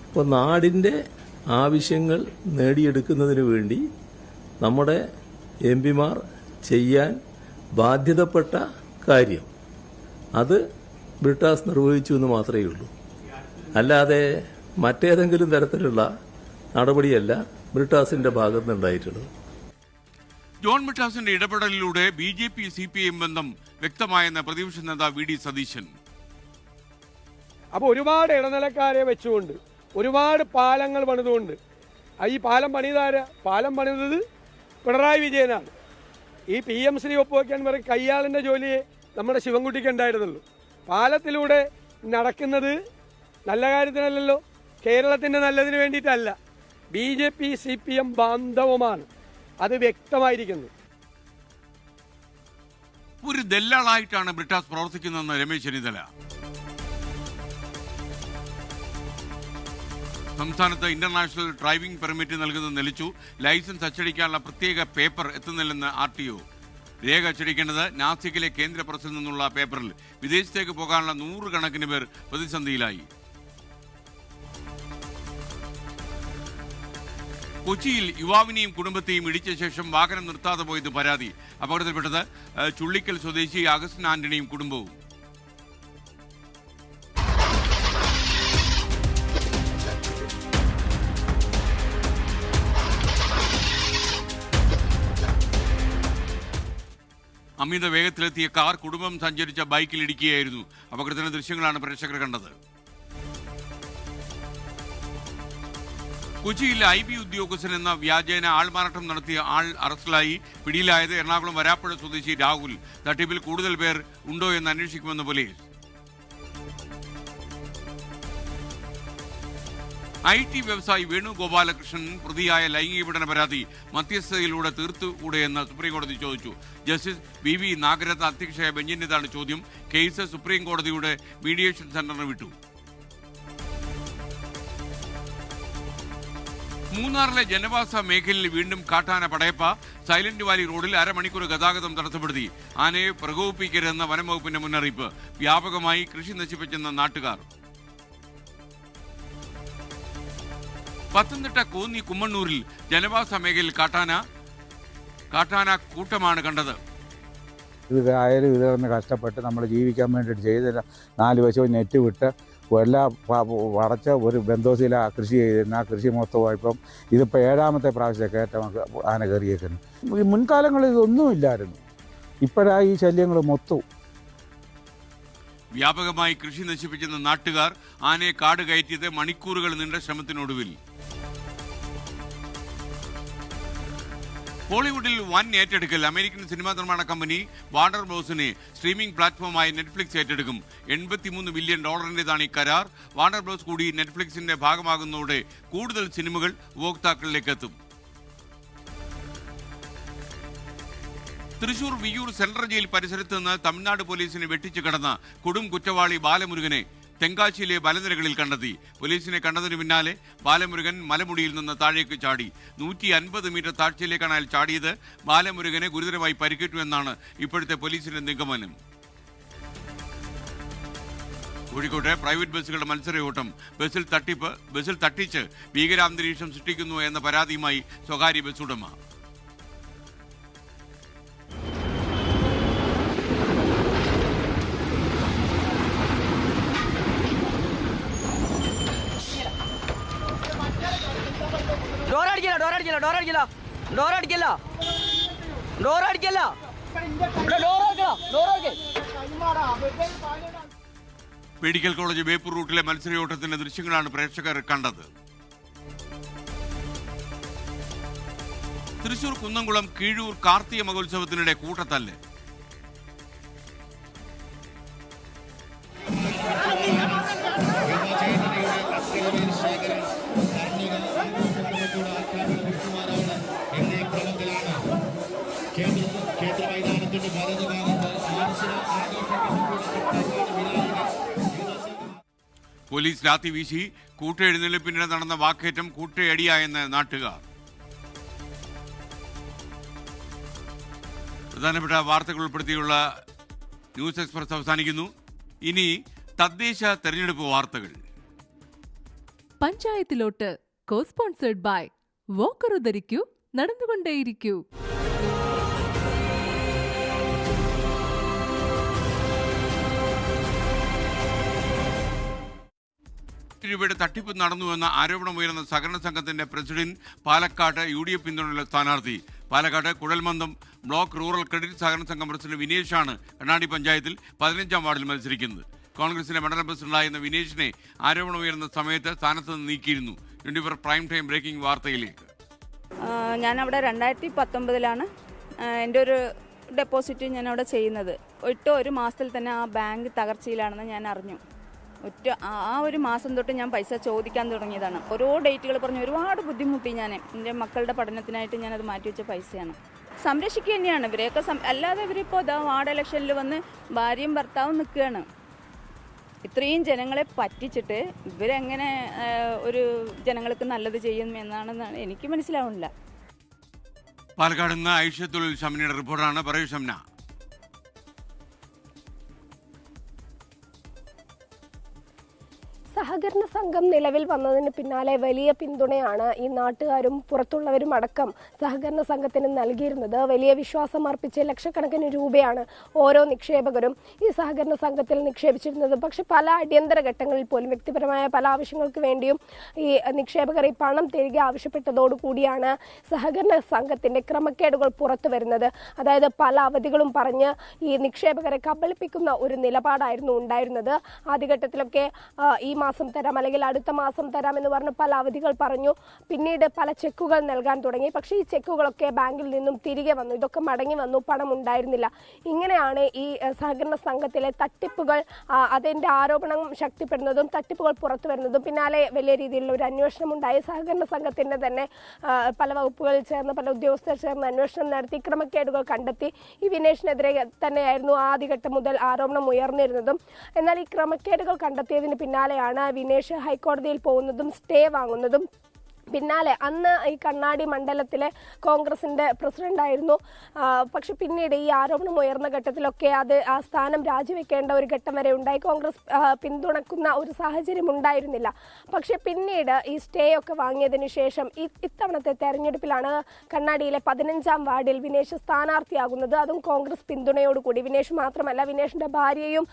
അപ്പോൾ നാടിൻ്റെ ആവശ്യങ്ങൾ നേടിയെടുക്കുന്നതിന് വേണ്ടി നമ്മുടെ MPമാർ ചെയ്യാൻ ബാധ്യതപ്പെട്ട കാര്യം അത് ബ്രിട്ടാസ് നിർവഹിച്ചു എന്ന് മാത്രമേ ഉള്ളൂ. അല്ലാതെ മറ്റേതെങ്കിലും തരത്തിലുള്ള നടപടിയല്ല ബ്രിട്ടാസിന്റെ ഭാഗത്ത് നിന്നുണ്ടായിട്ടുള്ളത്. ജോൺ ബ്രിട്ടാസിന്റെ ഇടപെടലിലൂടെ BJP CPM ബന്ധം വ്യക്തമായെന്ന പ്രതിപക്ഷ നേതാവ് VD സതീശൻ. അപ്പോൾ ഒരുപാട് ഇടനിലക്കാരെ വെച്ചുകൊണ്ട് ഒരുപാട് പാലങ്ങൾ പണിതുകൊണ്ട് ഈ പാലം പണിതത് പിണറായി വിജയനാണ്. ഈ PMC ഒപ്പുവയ്ക്കാൻ പറയും കയ്യാളിൻ്റെ ജോലിയെ നമ്മുടെ ശിവൻകുട്ടിക്ക് ഉണ്ടായിരുന്നുള്ളൂ. പാലത്തിലൂടെ നടക്കുന്നത് നല്ല കാര്യത്തിനല്ലല്ലോ, കേരളത്തിൻ്റെ നല്ലതിന് വേണ്ടിയിട്ടല്ല. BJP CPM ബാന്ധവമാണ്, അത് വ്യക്തമായിരിക്കുന്നു. ഒരു ദല്ലാളായിട്ടാണ് ബ്രിട്ടാസ് പ്രവർത്തിക്കുന്നതെന്ന് രമേശ് ചെന്നിത്തല. സംസ്ഥാനത്ത് ഇന്റർനാഷണൽ ഡ്രൈവിംഗ് പെർമിറ്റ് നൽകുന്നത് നിലച്ചു. ലൈസൻസ് അച്ചടിക്കാനുള്ള പ്രത്യേക പേപ്പർ എത്തുന്നില്ലെന്ന് RTO. രേഖ അച്ചടിക്കേണ്ടത് നാസിക്കിലെ കേന്ദ്ര പ്രസിൽ നിന്നുള്ള പേപ്പറിൽ. വിദേശത്തേക്ക് പോകാനുള്ള 100 കണക്കിന് പേർ പ്രതിസന്ധിയിലായി. കൊച്ചിയിൽ യുവാവിനെയും കുടുംബത്തെയും ഇടിച്ച ശേഷം വാഹനം നിർത്താതെ പോയത് പരാതി. അപകടത്തിൽപ്പെട്ടത് ചുള്ളിക്കൽ സ്വദേശി അഗസ്റ്റിൻ ആന്റണിയും കുടുംബവും. അമിത വേഗത്തിലെത്തിയ കാർ കുടുംബം സഞ്ചരിച്ച ബൈക്കിൽ ഇടിക്കുകയായിരുന്നു. അപകടത്തിന്റെ ദൃശ്യങ്ങളാണ് പ്രേക്ഷകർ കണ്ടത്. കൊച്ചിയിൽ IB ഉദ്യോഗസ്ഥൻ എന്ന വ്യാജേന ആൾമാറാട്ടം നടത്തിയ ആൾ അറസ്റ്റിലായി. പിടിയിലായത് എറണാകുളം വരാപ്പുഴ സ്വദേശി രാഹുൽ. തട്ടിപ്പിൽ കൂടുതൽ പേർ ഉണ്ടോ എന്ന് അന്വേഷിക്കുമെന്ന് പോലീസ്. IT വ്യവസായി വേണുഗോപാലകൃഷ്ണൻ പ്രതിയായ ലൈംഗിക പീഡന പരാതി മധ്യസ്ഥതയിലൂടെ തീർത്തുകൂടെയെന്ന് സുപ്രീംകോടതി ചോദിച്ചു. ജസ്റ്റിസ് VV നാഗരത്ന അധ്യക്ഷയായ ബെഞ്ചിന്റേതാണ് ചോദ്യം. കേസ് സുപ്രീംകോടതിയുടെ മീഡിയേഷൻ സെന്ററിന് വിട്ടു. മൂന്നാറിലെ ജനവാസ മേഖലയിൽ വീണ്ടും കാട്ടാന പടയപ്പ. സൈലന്റ് വാലി റോഡിൽ അരമണിക്കൂർ ഗതാഗതം തടസ്സപ്പെടുത്തി. ആനയെ പ്രകോപിപ്പിക്കരുതെന്ന വനംവകുപ്പിന്റെ മുന്നറിയിപ്പ്. വ്യാപകമായി കൃഷി നശിപ്പിച്ചെന്ന നാട്ടുകാർ. പത്തനംതിട്ട കോന്നി കുമ്മണ്ണൂരിൽ ജനവാസ മേഖലയിൽ കാട്ടാന കൂട്ടമാണ് കണ്ടത്. ഇത് ആയാലും ഇത് തന്നെ കഷ്ടപ്പെട്ട് നമ്മൾ ജീവിക്കാൻ വേണ്ടിയിട്ട് ചെയ്തില്ല. 4 വശവും നെറ്റ് വിട്ട് എല്ലാം അടച്ച ഒരു ബന്ധോസില കൃഷി ചെയ്തിരുന്ന ആ കൃഷി മൊത്തമായിപ്പം ഇതിപ്പോൾ 7ാമത്തെ പ്രാവശ്യം കയറ്റം ആന കയറിയേക്കുന്നു. ഈ മുൻകാലങ്ങളിൽ ഇതൊന്നുമില്ലായിരുന്നു. ഇപ്പോഴാണ് ഈ ശല്യങ്ങൾ മൊത്തവും. വ്യാപകമായി കൃഷി നശിപ്പിച്ചെന്ന നാട്ടുകാർ. ആനയെ കാട് കയറ്റിയത് മണിക്കൂറുകൾ നീണ്ട ശ്രമത്തിനൊടുവിൽ. ഹോളിവുഡിൽ വൻ ഏറ്റെടുക്കൽ. അമേരിക്കൻ സിനിമാ നിർമ്മാണ കമ്പനി വാർണർ ബ്രോസിനെ സ്ട്രീമിംഗ് പ്ലാറ്റ്ഫോമായ നെറ്റ്ഫ്ലിക്സ് ഏറ്റെടുക്കും. $83 ബില്യൺ ഈ കരാർ. വാർണർ ബ്രോസ് കൂടി നെറ്റ്ഫ്ലിക്സിന്റെ ഭാഗമാകുന്നതോടെ കൂടുതൽ സിനിമകൾ ഉപഭോക്താക്കളിലേക്ക് എത്തും. തൃശൂർ വിയ്യൂർ സെൻട്രൽ ജയിൽ പരിസരത്ത് നിന്ന് തമിഴ്നാട് പോലീസിനെ വെട്ടിച്ചു കടന്ന കൊടും കുറ്റവാളി ബാലമുരുകനെ തെങ്കാശിയിലെ മലനിരകളിൽ കണ്ടെത്തി. പോലീസിനെ കണ്ടതിനു പിന്നാലെ ബാലമുരുകൻ മലമുടിയിൽ നിന്ന് താഴേക്ക് ചാടി. 150 മീറ്റർ താഴ്ചയിലേക്കാണ് അയാൾ ചാടിയത്. ബാലമുരുകനെ ഗുരുതരമായി പരിക്കേറ്റു എന്നാണ് ഇപ്പോഴത്തെ പോലീസിന്റെ നിഗമനം. കോഴിക്കോട്ടെ പ്രൈവറ്റ് ബസ്സുകളുടെ മത്സരയോട്ടം, ബസ്സിൽ തട്ടിച്ച് ഭീകരാന്തരീക്ഷം സൃഷ്ടിക്കുന്നു എന്ന പരാതിയുമായി സ്വകാര്യ ബസ് ഉടമ. മെഡിക്കൽ കോളേജ് ബേപ്പൂർ റൂട്ടിലെ മത്സരയോട്ടത്തിന്റെ ദൃശ്യങ്ങളാണ് പ്രേക്ഷകർ കണ്ടത്. തൃശൂർ കുന്നംകുളം കീഴൂർ കാർത്തിക മഹോത്സവത്തിനിടെ കൂട്ടത്തല്ല്. പോലീസ് ലാത്തി വീശി. കൂട്ടയെഴുന്നള്ളിപ്പിനിടെ നടന്ന വാക്കേറ്റം കൂട്ടയടിയായെന്ന് നാട്ടുകാർ. പ്രധാനപ്പെട്ട വാർത്തകൾ ഉൾപ്പെടുത്തിയുള്ള ന്യൂസ് എക്സ്പ്രസ് അവസാനിക്കുന്നു. ഇനി തദ്ദേശ തെരഞ്ഞെടുപ്പ് വാർത്തകൾ. പഞ്ചായത്തിലോട്ട് കോ സ്പോൺസേഡ് ബൈ വോക്കർ ധരിക്കൂ, നടന്നുകൊണ്ടേയിരിക്കൂ. രൂപയുടെ തട്ടിപ്പ് നടന്നുവെന്ന ആരോപണമുയർന്ന സഹകരണ സംഘത്തിന്റെ പ്രസിഡന്റ് പാലക്കാട് UDF പിന്തുണയുള്ള സ്ഥാനാർത്ഥി. പാലക്കാട് കുഴൽമന്ദം ബ്ലോക്ക് റൂറൽ ക്രെഡിറ്റ് സഹകരണ സംഘം പ്രസിഡന്റ് വിനേഷാണ് കണ്ണാടി പഞ്ചായത്തിൽ 15-ാം വാർഡിൽ മത്സരിക്കുന്നത്. കോൺഗ്രസിന്റെ മണ്ഡലം പ്രസിഡന്റായിരുന്ന വിനേഷിനെ ആരോപണമുയർന്ന സമയത്ത് സ്ഥാനത്ത് നിന്ന് നീക്കിയിരുന്നു. 24 പ്രൈം ടൈം ബ്രേക്കിംഗ് വാർത്തയിലേക്ക്. ഞാനവിടെ 2019 എൻ്റെ ഒരു ഡെപ്പോസിറ്റ് ഞാനവിടെ ചെയ്യുന്നത്. ഒരു മാസത്തിൽ തന്നെ ആ ബാങ്ക് തകർച്ചയിലാണെന്ന് ഞാൻ അറിഞ്ഞു. ആ ഒരു മാസം തൊട്ട് ഞാൻ പൈസ ചോദിക്കാൻ തുടങ്ങിയതാണ്. ഓരോ ഡേറ്റുകൾ പറഞ്ഞ് ഒരുപാട് ബുദ്ധിമുട്ടി. ഞാൻ എൻ്റെ മക്കളുടെ പഠനത്തിനായിട്ട് ഞാനത് മാറ്റിവെച്ച പൈസയാണ്. സംരക്ഷിക്കുക തന്നെയാണ് ഇവരെയൊക്കെ. അല്ലാതെ ഇവരിപ്പോൾ വാർഡ് ഇലക്ഷനിൽ വന്ന് ഭാര്യയും ഭർത്താവും നിൽക്കുകയാണ്. ഇത്രയും ജനങ്ങളെ പറ്റിച്ചിട്ട് ഇവരെങ്ങനെ ഒരു ജനങ്ങൾക്ക് നല്ലത് ചെയ്യും എന്നാണെന്നാണ് എനിക്ക് മനസ്സിലാവുന്നില്ല. പാലക്കാട് നിന്ന് ഐഷത്തുൽ ഷംനയുടെ റിപ്പോർട്ടാണ്. പറയൂ ഷംന. സഹകരണ സംഘം നിലവിൽ വന്നതിന് പിന്നാലെ വലിയ പിന്തുണയാണ് ഈ നാട്ടുകാരും പുറത്തുള്ളവരും അടക്കം സഹകരണ സംഘത്തിന് നൽകിയിരുന്നത്. വലിയ വിശ്വാസം അർപ്പിച്ച് ലക്ഷക്കണക്കിന് രൂപയാണ് ഓരോ നിക്ഷേപകരും ഈ സഹകരണ സംഘത്തിൽ നിക്ഷേപിച്ചിരുന്നത്. പക്ഷെ പല അടിയന്തര ഘട്ടങ്ങളിൽ പോലും വ്യക്തിപരമായ പല ആവശ്യങ്ങൾക്ക് വേണ്ടിയും ഈ നിക്ഷേപകർ ഈ പണം തിരികെ ആവശ്യപ്പെട്ടതോടുകൂടിയാണ് സഹകരണ സംഘത്തിന്റെ ക്രമക്കേടുകൾ പുറത്തു വരുന്നത്. അതായത് പല അവധികളും പറഞ്ഞ് ഈ നിക്ഷേപകരെ കബളിപ്പിക്കുന്ന ഒരു നിലപാടായിരുന്നു ഉണ്ടായിരുന്നത്. ആദ്യഘട്ടത്തിലൊക്കെ ഈ മാസം തരാം അല്ലെങ്കിൽ അടുത്ത മാസം തരാം എന്ന് പറഞ്ഞ് പല അവധികൾ പറഞ്ഞു. പിന്നീട് പല ചെക്കുകൾ നൽകാൻ തുടങ്ങി. പക്ഷേ ഈ ചെക്കുകളൊക്കെ ബാങ്കിൽ നിന്നും തിരികെ വന്നു. ഇതൊക്കെ മടങ്ങി വന്നു. പണം ഉണ്ടായിരുന്നില്ല. ഇങ്ങനെയാണ് ഈ സഹകരണ സംഘത്തിലെ തട്ടിപ്പുകൾ, അതിൻ്റെ ആരോപണം ശക്തിപ്പെടുന്നതും തട്ടിപ്പുകൾ പുറത്തു വരുന്നതും. പിന്നാലെ വലിയ രീതിയിലുള്ള ഒരു അന്വേഷണം ഉണ്ടായി. സഹകരണ സംഘത്തിൻ്റെ തന്നെ പല വകുപ്പുകളിൽ ചേർന്ന് പല ഉദ്യോഗസ്ഥർ ചേർന്ന് അന്വേഷണം നടത്തി ക്രമക്കേടുകൾ കണ്ടെത്തി. ഈ വിനേഷിനെതിരെ തന്നെയായിരുന്നു ആദ്യഘട്ടം മുതൽ ആരോപണം ഉയർന്നിരുന്നതും. എന്നാൽ ഈ ക്രമക്കേടുകൾ കണ്ടെത്തിയതിന് പിന്നാലെയാണ് വിനേഷ് ഹൈക്കോടതിയിൽ പോകുന്നതും സ്റ്റേ വാങ്ങുന്നതും. പിന്നാലെ അന്ന് ഈ കണ്ണാടി മണ്ഡലത്തിലെ കോൺഗ്രസിൻ്റെ പ്രസിഡന്റായിരുന്നു. പക്ഷെ പിന്നീട് ഈ ആരോപണം ഉയർന്ന ഘട്ടത്തിലൊക്കെ ആ സ്ഥാനം രാജിവെക്കേണ്ട ഒരു ഘട്ടം വരെ ഉണ്ടായി. കോൺഗ്രസ് പിന്തുണക്കുന്ന ഒരു സാഹചര്യം ഉണ്ടായിരുന്നില്ല. പക്ഷെ പിന്നീട് ഈ സ്റ്റേ ഒക്കെ വാങ്ങിയതിനു ശേഷം ഇത്തവണത്തെ തെരഞ്ഞെടുപ്പിലാണ് കണ്ണാടിയിലെ 15-ാം വാർഡിൽ വിനേഷ് സ്ഥാനാർത്ഥിയാകുന്നത്. അതും കോൺഗ്രസ് പിന്തുണയോടുകൂടി. വിനേഷ് മാത്രമല്ല, വിനേഷിൻ്റെ ഭാര്യയും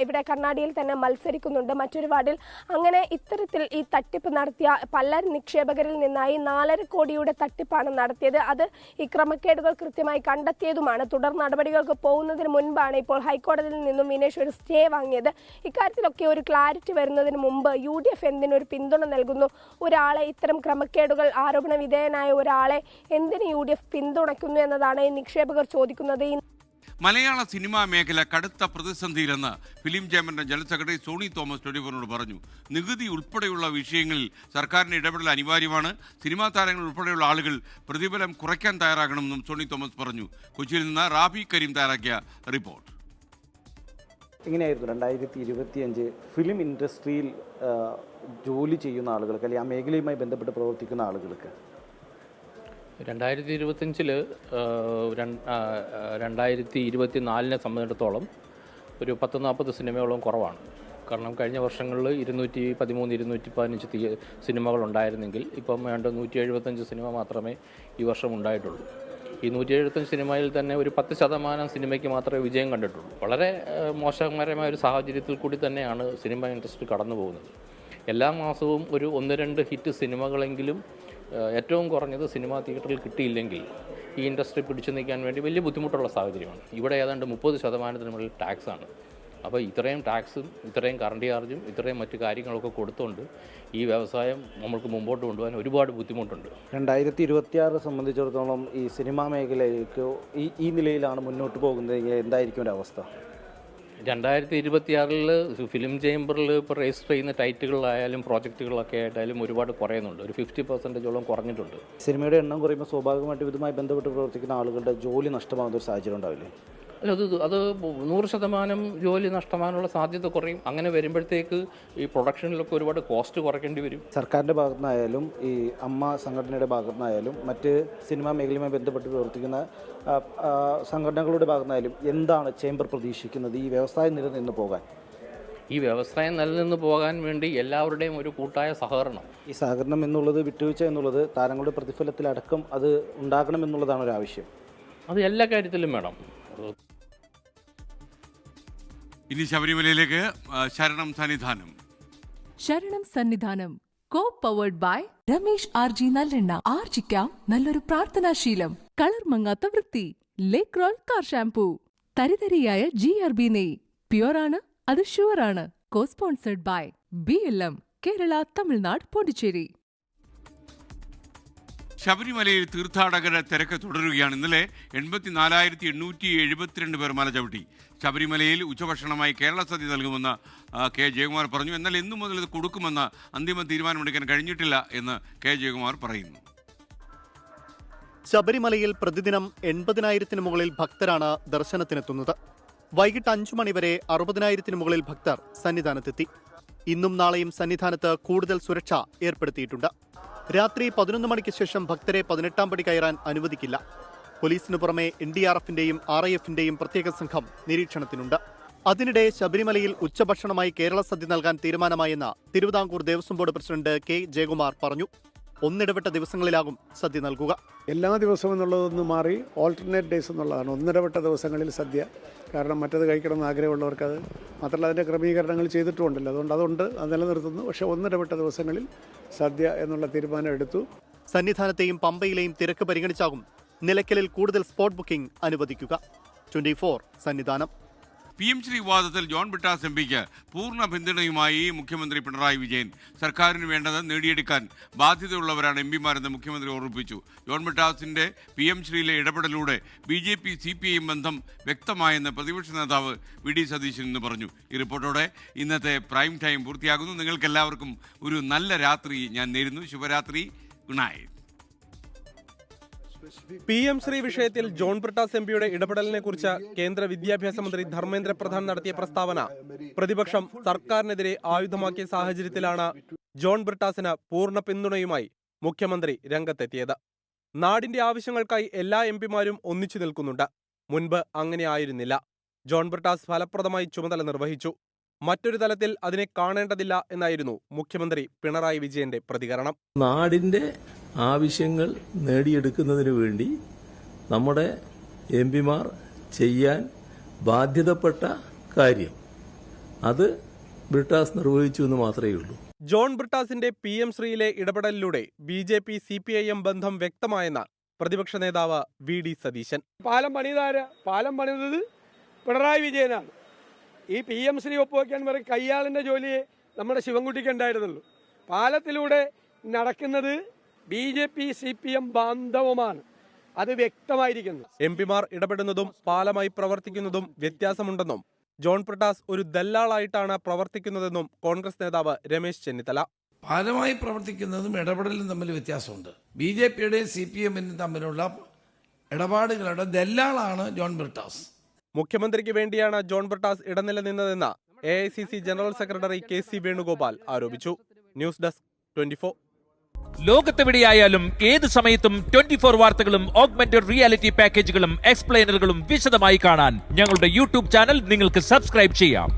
ഇവിടെ കണ്ണാടിയിൽ തന്നെ മത്സരിക്കുന്നുണ്ട് മറ്റൊരു വാർഡിൽ. അങ്ങനെ ഇത്തരത്തിൽ ഈ തട്ടിപ്പ് നടത്തിയ പല നിക്ഷേപകരിൽ നിന്നായി 4.5 കോടിയുടെ തട്ടിപ്പാണ് നടത്തിയത്. അത് ഈ ക്രമക്കേടുകൾ കൃത്യമായി കണ്ടെത്തിയതുമാണ്. തുടർ നടപടികൾക്ക് പോകുന്നതിന് മുൻപാണ് ഇപ്പോൾ ഹൈക്കോടതിയിൽ നിന്നും വിനേഷ് ഒരു സ്റ്റേ വാങ്ങിയത്. ഇക്കാര്യത്തിലൊക്കെ ഒരു ക്ലാരിറ്റി വരുന്നതിന് മുമ്പ് UDF എന്തിനൊരു പിന്തുണ നൽകുന്നു? ഒരാളെ, ഇത്തരം ക്രമക്കേടുകൾ ആരോപണ വിധേയനായ ഒരാളെ എന്തിന് UDF പിന്തുണയ്ക്കുന്നു എന്നതാണ് ഈ നിക്ഷേപകർ ചോദിക്കുന്നത്. മലയാള സിനിമാ മേഖല കടുത്ത പ്രതിസന്ധിയിലെന്ന് ഫിലിം ചേംബറിന്റെ ജനറൽ സെക്രട്ടറി സോണി തോമസ് 24 പറഞ്ഞു. നികുതി ഉൾപ്പെടെയുള്ള വിഷയങ്ങളിൽ സർക്കാരിന്റെ ഇടപെടൽ അനിവാര്യമാണ്. സിനിമാ താരങ്ങൾ ഉൾപ്പെടെയുള്ള ആളുകൾ പ്രതിഫലം കുറയ്ക്കാൻ തയ്യാറാകണമെന്നും സോണി തോമസ് പറഞ്ഞു. കൊച്ചിയിൽ നിന്ന് റാഫി കരീം തയ്യാറാക്കിയ റിപ്പോർട്ട്. ഇങ്ങനെയായിരുന്നു 2025 ഫിലിം ഇൻഡസ്ട്രിയിൽ ജോലി ചെയ്യുന്ന ആളുകൾക്ക്, അല്ലെങ്കിൽ ആ മേഖലയുമായി ബന്ധപ്പെട്ട് പ്രവർത്തിക്കുന്ന ആളുകൾക്ക് 2025 2024 സംബന്ധിച്ചിടത്തോളം ഒരു 10-40 സിനിമയോളം കുറവാണ്. കാരണം കഴിഞ്ഞ വർഷങ്ങളിൽ 213, 215 സിനിമകൾ ഉണ്ടായിരുന്നെങ്കിൽ ഇപ്പം വേണ്ട 175 സിനിമ മാത്രമേ ഈ വർഷം ഉണ്ടായിട്ടുള്ളൂ. ഈ 175 സിനിമയിൽ തന്നെ ഒരു 10% സിനിമയ്ക്ക് മാത്രമേ വിജയം കണ്ടിട്ടുള്ളൂ. വളരെ മോശകരമായ ഒരു സാഹചര്യത്തിൽ കൂടി തന്നെയാണ് സിനിമ ഇൻഡസ്ട്രി കടന്നു പോകുന്നത്. എല്ലാ മാസവും ഒരു 1-2 ഹിറ്റ് സിനിമകളെങ്കിലും ഏറ്റവും കുറഞ്ഞത് സിനിമാ തിയേറ്ററിൽ കിട്ടിയില്ലെങ്കിൽ ഈ ഇൻഡസ്ട്രി പിടിച്ചു നിൽക്കാൻ വേണ്ടി വലിയ ബുദ്ധിമുട്ടുള്ള സാഹചര്യമാണ്. ഇവിടെ ഏതാണ്ട് 30% മുകളിൽ ടാക്സാണ്. അപ്പോൾ ഇത്രയും ടാക്സും ഇത്രയും കറണ്ട് ചാർജും ഇത്രയും മറ്റു കാര്യങ്ങളൊക്കെ കൊടുത്തുകൊണ്ട് ഈ വ്യവസായം നമ്മൾക്ക് മുമ്പോട്ട് കൊണ്ടുപോകാൻ ഒരുപാട് ബുദ്ധിമുട്ടുണ്ട്. 2026 സംബന്ധിച്ചിടത്തോളം ഈ സിനിമാ മേഖലയിലേക്ക് ഈ നിലയിലാണ് മുന്നോട്ട് പോകുന്നത്, എന്തായിരിക്കും ഒരു അവസ്ഥ? 2026 ഫിലിം ചേംബറിൽ ഇപ്പോൾ രജിസ്റ്റർ ചെയ്യുന്ന ടൈറ്റുകളായാലും പ്രോജക്റ്റുകളൊക്കെ ആയിട്ടായാലും ഒരുപാട് കുറയുന്നുണ്ട്. ഒരു 50%ഓളം കുറഞ്ഞിട്ടുണ്ട്. സിനിമയുടെ എണ്ണം കുറയുമ്പോൾ സ്വാഭാവികമായിട്ടും ഇതുമായി ബന്ധപ്പെട്ട് പ്രവർത്തിക്കുന്ന ആളുകളുടെ ജോലി നഷ്ടമാകുന്ന ഒരു സാഹചര്യം ഉണ്ടാവില്ലേ? അല്ല, അത് 100% ജോലി നഷ്ടമാകാനുള്ള സാധ്യത കുറയും. അങ്ങനെ വരുമ്പോഴത്തേക്ക് ഈ പ്രൊഡക്ഷനിലൊക്കെ ഒരുപാട് കോസ്റ്റ് കുറയ്ക്കേണ്ടി വരും. സർക്കാരിൻ്റെ ഭാഗത്തു നിന്നായാലും ഈ അമ്മ സംഘടനയുടെ ഭാഗത്തു നിന്നായാലും മറ്റ് സിനിമാ മേഖലയുമായി ബന്ധപ്പെട്ട് പ്രവർത്തിക്കുന്ന സംഘടനകളുടെ ഭാഗത്തു നിന്നായാലും എന്താണ് ചേംബർ പ്രതീക്ഷിക്കുന്നത് ഈ വ്യവസായം നിലനിന്ന് പോകാൻ? ഈ വ്യവസായം നിലനിന്ന് പോകാൻ വേണ്ടി എല്ലാവരുടെയും ഒരു കൂട്ടായ സഹകരണം. ഈ സഹകരണം എന്നുള്ളത്, വിട്ടുവീഴ്ച എന്നുള്ളത് താരങ്ങളുടെ പ്രതിഫലത്തിലടക്കം അത് ഉണ്ടാകണം എന്നുള്ളതാണ് ഒരു ആവശ്യം. അത് എല്ലാ കാര്യത്തിലും വേണം. ഇനി ശബരിമലയിലേക്ക് Sharanam Sannidhanam. Sharanam Sannidhanam co powered by Ramesh RG നല്ലെണ്ണ. ആർജിക്കാം നല്ലൊരു പ്രാർത്ഥനാശീലം. കളർ മങ്ങാത്ത വൃത്തി. Lake roll car shampoo. തരിതരിയായ GRB നെയ്. പ്യുവറാണ്, അത് ഷുവറാണ്. Co sponsored by BLM Kerala, Tamil Nadu, Pondicherry. ശബരിമലയിൽ തീർത്ഥാടകരുടെ തിരക്ക് തുടരുകയാണ്. ഇന്നലെ 84,872 പേർ മല ചവിട്ടി. ശബരിമലയിൽ ഉച്ചഭക്ഷണമായി കേരള സദ്യ നൽകുമെന്ന് കെ ജയകുമാർ പറഞ്ഞു. എന്നാൽ ഇന്നു മുതൽ ഇത് കൊടുക്കുമെന്ന് അന്തിമ തീരുമാനമെടുക്കാൻ കഴിഞ്ഞിട്ടില്ല എന്ന് കെ ജയകുമാർ പറയുന്നു. ശബരിമലയിൽ പ്രതിദിനം 80,000-ന് മുകളിൽ ഭക്തരാണ് ദർശനത്തിനെത്തുന്നത്. വൈകിട്ട് 5 മണിവരെ 60,000-ന് മുകളിൽ ഭക്തർ സന്നിധാനത്തെത്തി. ഇന്നും നാളെയും സന്നിധാനത്ത് കൂടുതൽ സുരക്ഷ ഏർപ്പെടുത്തിയിട്ടുണ്ട്. രാത്രി 11 മണിക്ക് ശേഷം ഭക്തരെ 18ാം പടി കയറാൻ അനുവദിക്കില്ല. പോലീസിന് പുറമെ NDRFന്റെയും RIFന്റെയും പ്രത്യേക സംഘം നിരീക്ഷണത്തിനുണ്ട്. അതിനിടെ ശബരിമലയിൽ ഉച്ചഭക്ഷണമായി കേരള സദ്യ നൽകാൻ തീരുമാനമായെന്ന് Thiruvithamkoor Devaswom board president K Jayakumar പറഞ്ഞു. ഒന്നിടവിട്ട ദിവസങ്ങളിലാകും സദ്യ നൽകുക. എല്ലാ ദിവസവും എന്നുള്ളതൊന്ന് മാറി ഓൾട്ടർനേറ്റ് ഡേയ്സ് എന്നുള്ളതാണ്. ഒന്നിടവിട്ട ദിവസങ്ങളിൽ സദ്യ. കാരണം മറ്റത് കഴിക്കണമെന്ന് ആഗ്രഹമുള്ളവർക്ക് അത് മാത്രമല്ല അതിൻ്റെ ക്രമീകരണങ്ങൾ ചെയ്തിട്ടുമുണ്ടല്ലോ. അതുകൊണ്ട് അത് നിലനിർത്തുന്നു. പക്ഷേ ഒന്നിടവിട്ട ദിവസങ്ങളിൽ സദ്യ എന്നുള്ള തീരുമാനം എടുത്തു. സന്നിധാനത്തെയും പമ്പയിലെയും തിരക്ക് പരിഗണിച്ചാകും നിലയ്ക്കലിൽ കൂടുതൽ സ്പോട്ട് ബുക്കിംഗ് അനുവദിക്കുക. 24 സന്നിധാനം. PMC വിവാദത്തിൽ ജോൺ ബ്രിട്ടാസ് MPക്ക് പൂർണ്ണ പിന്തുണയുമായി മുഖ്യമന്ത്രി പിണറായി വിജയൻ. സർക്കാരിന് വേണ്ടത് നേടിയെടുക്കാൻ ബാധ്യതയുള്ളവരാണ് MPമാരെന്ന് മുഖ്യമന്ത്രി ഓർമ്മിപ്പിച്ചു. ജോൺ ബ്രിട്ടാസിന്റെ PMCയിലെ ഇടപെടലിലൂടെ BJP CPIM ബന്ധം വ്യക്തമായെന്ന് പ്രതിപക്ഷ നേതാവ് VD സതീശൻ ഇന്ന് പറഞ്ഞു. ഈ റിപ്പോർട്ടോടെ ഇന്നത്തെ പ്രൈം ടൈം പൂർത്തിയാകുന്നു. നിങ്ങൾക്കെല്ലാവർക്കും ഒരു നല്ല രാത്രി ഞാൻ നേരുന്നു. ശുഭരാത്രി. Good night. PM ശ്രീ വിഷയത്തിൽ ജോൺ ബ്രിട്ടാസ് MPയുടെ ഇടപെടലിനെ കുറിച്ച് കേന്ദ്ര വിദ്യാഭ്യാസ മന്ത്രി ധർമ്മേന്ദ്ര പ്രധാൻ നടത്തിയ പ്രസ്താവന പ്രതിപക്ഷം സർക്കാരിനെതിരെ ആയുധമാക്കിയ സാഹചര്യത്തിലാണ് ജോൺ ബ്രിട്ടാസിന് പൂർണ്ണ പിന്തുണയുമായി മുഖ്യമന്ത്രി രംഗത്തെത്തിയത്. നാടിന്റെ ആവശ്യങ്ങൾക്കായി എല്ലാ MPമാരും ഒന്നിച്ചു നിൽക്കുന്നുണ്ട്. മുൻപ് അങ്ങനെ ആയിരുന്നില്ല. ജോൺ ബ്രിട്ടാസ് ഫലപ്രദമായി ചുമതല നിർവഹിച്ചു. മറ്റൊരു തലത്തിൽ അതിനെ കാണേണ്ടതില്ല എന്നായിരുന്നു മുഖ്യമന്ത്രി പിണറായി വിജയന്റെ പ്രതികരണം. നാടിന്റെ ആവശ്യങ്ങൾ നേടിയെടുക്കുന്നതിനു വേണ്ടി നമ്മുടെ MPമാർ ചെയ്യാൻ ബാധ്യതപ്പെട്ട കാര്യം അത് ബ്രിട്ടാസ് നിർവഹിച്ചു എന്ന് മാത്രമേ ഉള്ളൂ. ജോൺ ബ്രിട്ടാസിന്റെ PM ശ്രീയിലെ ഇടപെടലിലൂടെ BJP CPIM ബന്ധം വ്യക്തമായെന്ന് പ്രതിപക്ഷ നേതാവ് VD സതീശൻ. പാലം പണിതത് പിണറായി വിജയനാണ്. ഈ PM ശ്രീ ഒപ്പുവയ്ക്കാൻ വരെ കയ്യാളിന്റെ ജോലിയെ നമ്മുടെ ശിവൻകുട്ടിക്ക് ഉണ്ടായിരുന്നുള്ളൂ. പാലത്തിലൂടെ നടക്കുന്നത് BJP CPM ബാന്ധവമാണ്. അത് വ്യക്തമായിരിക്കുന്നു. MPമാർ ഇടപെടുന്നതും പാലമായി പ്രവർത്തിക്കുന്നതും വ്യത്യാസമുണ്ടെന്നും ജോൺ ബ്രിട്ടാസ് ഒരു ദല്ലാളായിട്ടാണ് പ്രവർത്തിക്കുന്നതെന്നും കോൺഗ്രസ് നേതാവ് രമേശ് ചെന്നിത്തല. പാലമായി പ്രവർത്തിക്കുന്നതും ഇടപെടലും തമ്മിൽ വ്യത്യാസമുണ്ട്. BJPയുടെയും CPMന്റെയും തമ്മിലുള്ള ഇടപാടുകളുടെ ദല്ലാളാണ് ജോൺ ബ്രിട്ടാസ്. മുഖ്യമന്ത്രിക്ക് വേണ്ടിയാണ് ജോൺ ബ്രിട്ടാസ് ഇടനില നിന്നതെന്ന് AICC general secretary KC Venugopal ആരോപിച്ചു. News desk 24. ലോകത്തെവിടെയായാലും ഏത് സമയത്തും 24 വാർത്തകളും ഓഗ്മെന്റഡ് റിയാലിറ്റി പാക്കേജുകളും എക്സ്പ്ലെയിനറുകളും വിശദമായി കാണാൻ ഞങ്ങളുടെ YouTube ചാനൽ നിങ്ങൾക്ക് സബ്സ്ക്രൈബ് ചെയ്യാം.